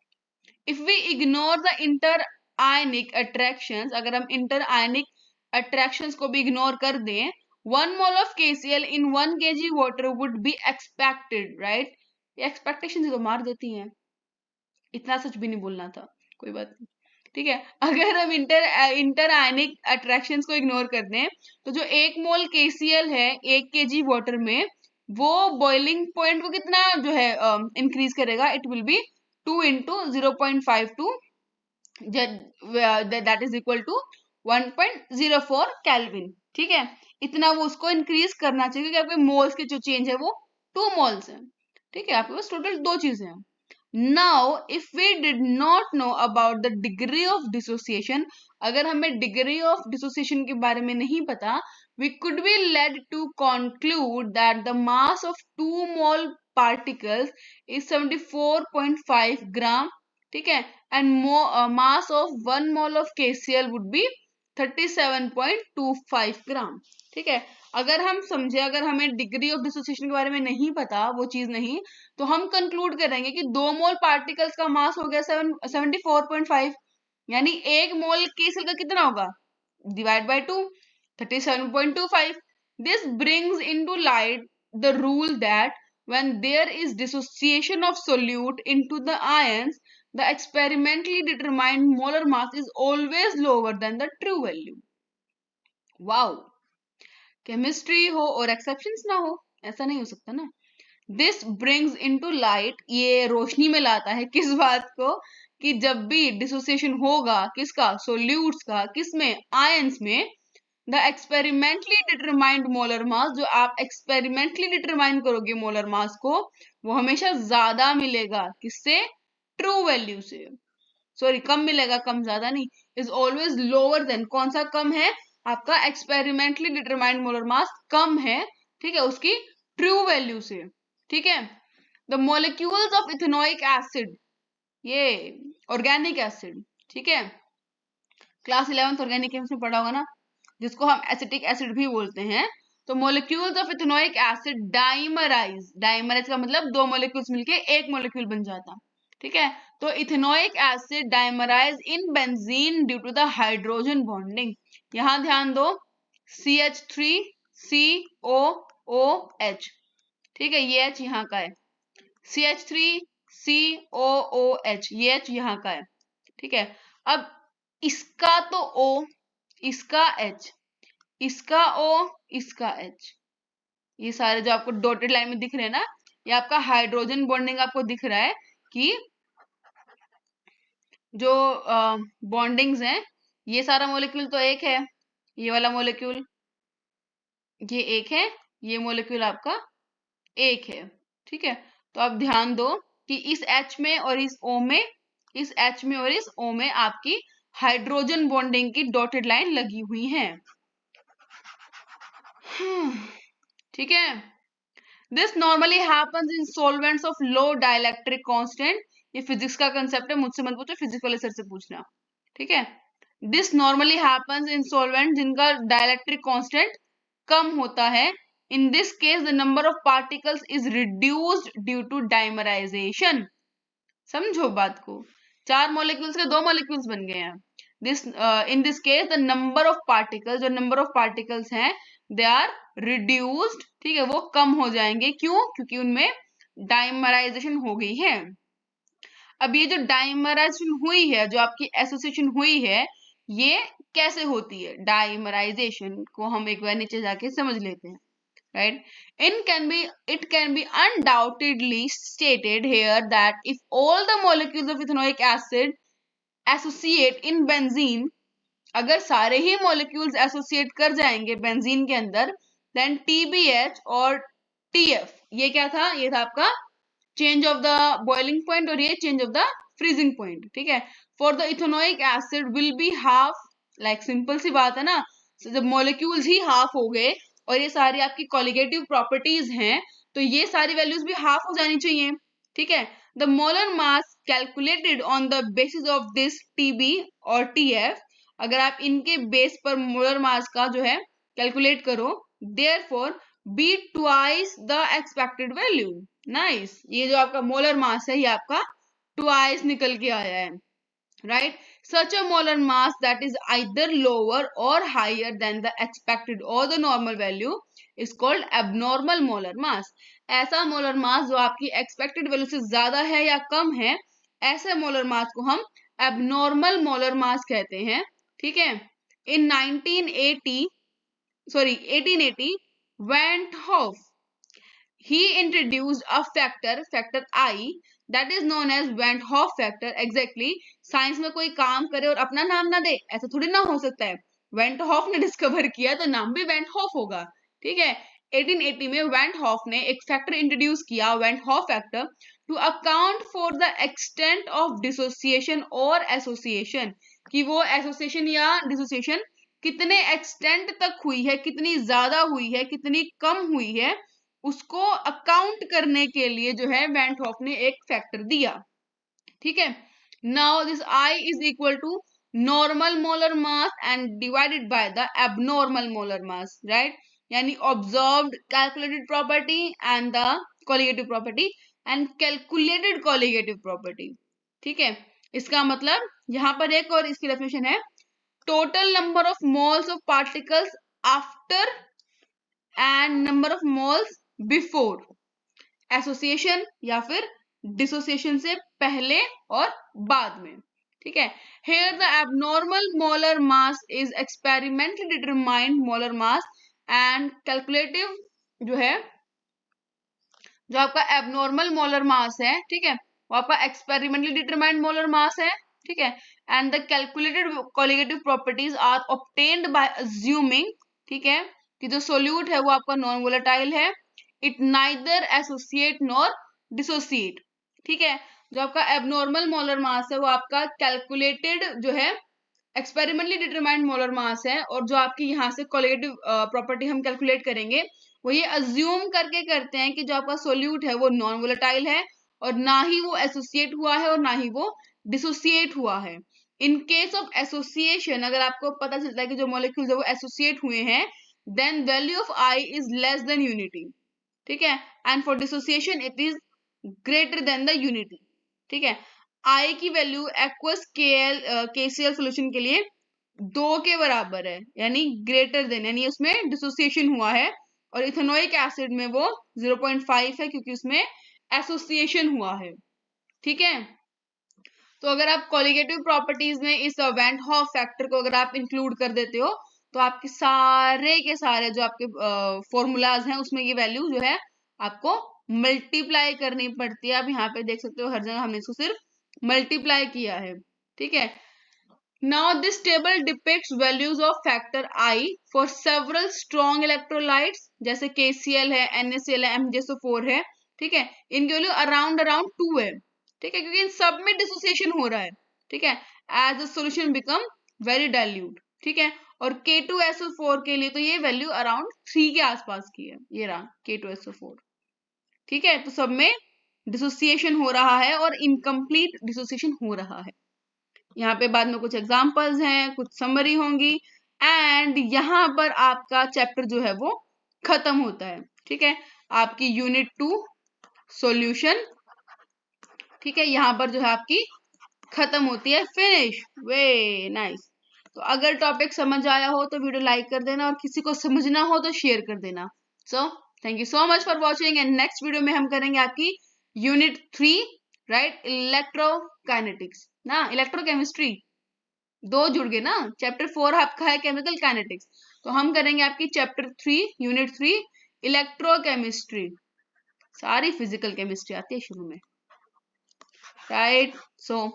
[SPEAKER 1] if we ignore the inter ionic attractions, अगर हम इंटर आयनिक अट्रैक्शंस को भी इग्नोर कर दें, 1 mole of KCl in 1 kg water would be expected, right. ये एक्सपेक्टेशन तो मार देती हैं, इतना सच भी नहीं बोलना था, कोई बात नहीं। ठीक है, अगर हम इंटर आयनिक अट्रैक्शंस को इग्नोर कर दें तो जो 1 मोल KCl है 1 kg वाटर में, वो बॉइलिंग पॉइंट वो कितना जो है इंक्रीज करेगा, it will be 2 into 0.52, that is equal to 1.04 kelvin. ठीक है, इतना वो उसको इंक्रीज करना चाहिए क्योंकि आपके मोल्स के जो चेंज है वो 2 मोल्स है। ठीक है, आपके पास टोटल 2 चीजें हैं। Now, if we did not know about the degree of dissociation, अगर हमें degree of dissociation के बारे में नहीं पता, we could be led to conclude that the mass of 2 mole particles is 74.5 gram, ठीक है, and mass of 1 mole of KCl would be 37.25 ग्राम। ठीक है, अगर हम समझे, अगर हमें डिग्री ऑफ डिसोसिएशन के बारे में नहीं पता, वो चीज नहीं, तो हम कंक्लूड करेंगे कि 2 मोल पार्टिकल्स का मास हो गया 74.5, यानी 1 मोल KCl का कितना होगा, divide by 2, 37.25। This brings into light the rule that when there is dissociation of solute into the ions, the experimentally determined molar mass is always lower than the true value. Wow, chemistry हो और exceptions ना हो, ऐसा नहीं हो सकता ना। This brings into light, ये रोशनी में लाता है किस बात को, कि जब भी डिसोसिएशन होगा किसका, सोल्यूट्स का, किसमें, आयंस में, द एक्सपेरिमेंटली डिटरमाइंड मोलर मास, जो आप एक्सपेरिमेंटली डिटरमाइन करोगे मोलर मास को, वो हमेशा ज्यादा मिलेगा किससे, ट्रू वैल्यू से। सॉरी, कम मिलेगा, कम ज्यादा नहीं, इज ऑलवेज लोअर देन, कौन सा कम है, आपका एक्सपेरिमेंटली डिटरमाइंड मोलर मास कम है, ठीक है, उसकी ट्रू वैल्यू से। ठीक है, the molecules of ethanoic acid, ये ऑर्गेनिक एसिड, ठीक है, क्लास 11th ऑर्गेनिक केमिस्ट्री में पढ़ा होगा ना, जिसको हम एसिटिक एसिड भी बोलते हैं। तो molecules of ethanoic acid dimerise, dimerise का मतलब 2 मोलिक्यूल्स मिलके 1 मोलिक्यूल बन जाता। ठीक है, तो ethanoic acid dimerise in benzene due to the hydrogen bonding. यहां ध्यान दो, CH3COOH, ठीक है, ये H यहाँ का है, CH3COOH, ये H यहाँ का है। ठीक है, अब इसका तो O, इसका H, इसका O, इसका H, ये सारे जो आपको डॉटेड लाइन में दिख रहे हैं ना, ये आपका हाइड्रोजन बॉन्डिंग आपको दिख रहा है कि जो बॉन्डिंग्स हैं, ये सारा मॉलिक्यूल तो एक है, ये वाला मॉलिक्यूल ये एक है, ये मॉलिक्यूल आपका एक है। ठीक है, तो आप ध्यान दो कि इस H में और इस O में, इस H में और इस O में आपकी हाइड्रोजन बॉन्डिंग की डॉटेड लाइन लगी हुई है। ठीक है, this normally happens in solvents of low dielectric constant. ये फिजिक्स का कंसेप्ट है, मुझसे मत पूछो, फिजिक्स वाले सर से पूछना। ठीक है, this normally happens in solvent जिनका डाइलेक्ट्रिक कांस्टेंट कम होता है। In this case the number of particles is reduced due to dimerisation. समझो बात को, 4 मॉलिक्यूल्स के 2 मॉलिक्यूल्स बन गए हैं। This in this case the number of particles, जो नंबर ऑफ पार्टिकल्स हैं दे आर रिड्यूस्ड। ठीक है, वो कम हो जाएंगे। क्यों? क्योंकि उनमें डाइमराइजेशन हो गई है। अब ये जो डाइमराइजेशन हुई है, जो आपकी एसोसिएशन हुई है, ये कैसे होती है? डाइमराइजेशन को हम एक बार नीचे जाके समझ लेते हैं। Right? It can be undoubtedly stated here that if all the molecules of ethanoic acid associate in benzene, अगर सारे ही molecules associate कर जाएंगे बेंजीन के अंदर, then TBH और TF, ये क्या था? ये था आपका change of the boiling point और ये change of the freezing point. ठीक है, for the ethanoic acid will be half, like simple सी बात है ना, जब मॉलिक्यूल्स ही हाफ हो गए और ये सारी आपकी कॉलिगेटिव प्रॉपर्टीज हैं, तो ये सारी वैल्यूज भी हाफ हो जानी चाहिए। ठीक है, the molar mass calculated on the basis of this TB और टीएफ, अगर आप इनके बेस पर मोलर मास का जो है कैलकुलेट करो, therefore be twice the expected value. Nice, ये जो आपका मोलर मास है ये आपका ट्वाइस निकल के आया है। Right, such a molar mass that is either lower or higher than the expected or the normal value is called abnormal molar mass. ऐसा मोलर मास जो आपकी एक्सपेक्टेड वैल्यू से ज्यादा है या कम है, ऐसे मोलर मास को हम एबनॉर्मल मोलर मास कहते हैं। ठीक है, इन 1880 Van 't Hoff, he introduced a factor I, that is known as Van 't Hoff factor. Exactly, science में कोई काम करे और अपना नाम ना दे, ऐसा थोड़ी ना हो सकता है। वेंट हॉफ ने डिस्कवर किया तो नाम भी वेंट हॉफ होगा। ठीक है, 1880 में वेंट हॉफ ने एक फैक्टर इंट्रोड्यूस किया, van't Hoff factor, to account for the extent of dissociation और एसोसिएशन, कि वो एसोसिएशन या डिसोसिएशन कितने एक्सटेंट तक हुई है, कितनी ज्यादा हुई है, कितनी कम हुई है, उसको अकाउंट करने के लिए जो है वेंट हॉफ ने एक फैक्टर दिया। ठीक है, now this i is equal to normal molar mass and divided by the abnormal molar mass. Right, यानी observed calculated property and the colligative property and calculated colligative property. ठीक है, इसका मतलब यहां पर एक और इसकी डेफिनेशन है, total number of moles of particles after and number of moles before association या फिर डिसोसिएशन से पहले और बाद में। ठीक है, here the abnormal molar mass is experimentally determined molar mass and calculative जो है, जो आपका एबनॉर्मल मोलर मास है, ठीक है, वो आपका एक्सपेरिमेंटली डिटरमाइंड मोलर मास है। ठीक है, and the calculated colligative properties are obtained by assuming, ठीक है, कि जो सोल्यूट है वो आपका नॉन वोलेटाइल है, it neither associate nor dissociate. ठीक है, जो आपका एबनॉर्मल मोलर मास है वो आपका कैलकुलेटेड जो है एक्सपेरिमेंटली डिटरमाइंड मोलर मास है, और जो आपकी यहाँ से कोलिगेटिव प्रॉपर्टी हम कैलकुलेट करेंगे वो ये अज्यूम करके करते हैं कि जो आपका सोल्यूट है वो नॉन वोलेटाइल है और ना ही वो एसोसिएट हुआ है और ना ही वो डिसोसिएट हुआ है। इन केस ऑफ एसोसिएशन, अगर आपको पता चलता है कि जो मॉलिक्यूल्स है वो एसोसिएट हुए हैं, then value of i is less than unity. ठीक है, and for dissociation it is greater than the unity. ठीक है, आई की वैल्यू एक्वस केसीएल सोल्यूशन के लिए 2 के बराबर है, यानी ग्रेटर देन, यानी उसमें डिसोसिएशन हुआ है, और इथेनोइक एसिड में वो 0.5 है क्योंकि उसमें एसोसिएशन हुआ है। ठीक है, तो अगर आप कोलिगेटिव प्रॉपर्टीज में इस वेंट हॉफ फैक्टर को अगर आप इंक्लूड कर देते हो तो आपके सारे के सारे जो आपके फॉर्मूलाज हैं उसमें ये वैल्यू जो है आपको मल्टीप्लाई करनी पड़ती है। आप यहाँ पे देख सकते हो हर जगह हमने इसको सिर्फ मल्टीप्लाई किया है। ठीक है, Now this table depicts values of factor I for several strong electrolytes, जैसे KCl है, NaCl है, MgSO4 है, ठीक है, इनकी वैल्यू अराउंड 2 है, ठीक है, क्योंकि इन सब में डिसोसिएशन हो रहा है, ठीक है, as the solution become very dilute, ठीक है, और K2SO4 के लिए तो ये वैल्यू अराउंड 3 के आसपास की है, ये रहा K2SO4, ठीक है, तो सब में डिसोसिएशन हो रहा है और इनकम्प्लीट डिसोसिएशन हो रहा है। यहाँ पे बाद में कुछ एग्जांपल्स हैं, कुछ समरी होंगी, एंड यहाँ पर आपका चैप्टर जो है वो खत्म होता है, ठीक है, आपकी यूनिट 2 सॉल्यूशन, ठीक है, यहाँ पर जो है आपकी खत्म होती है, फिनिश, वे नाइस। तो अगर टॉपिक समझ आया हो तो वीडियो लाइक कर देना, और किसी को समझना हो तो शेयर कर देना। So thank you so much for watching, and next video में हम करेंगे आपकी यूनिट 3, राइट, इलेक्ट्रोकाइनेटिक्स ना, इलेक्ट्रोकेमिस्ट्री, 2 जुड़ गए ना, चैप्टर 4 आपका है केमिकल काइनेटिक्स, तो हम करेंगे आपकी चैप्टर 3 यूनिट 3 इलेक्ट्रोकेमिस्ट्री, सारी फिजिकल केमिस्ट्री आती है शुरू में, राइट। सो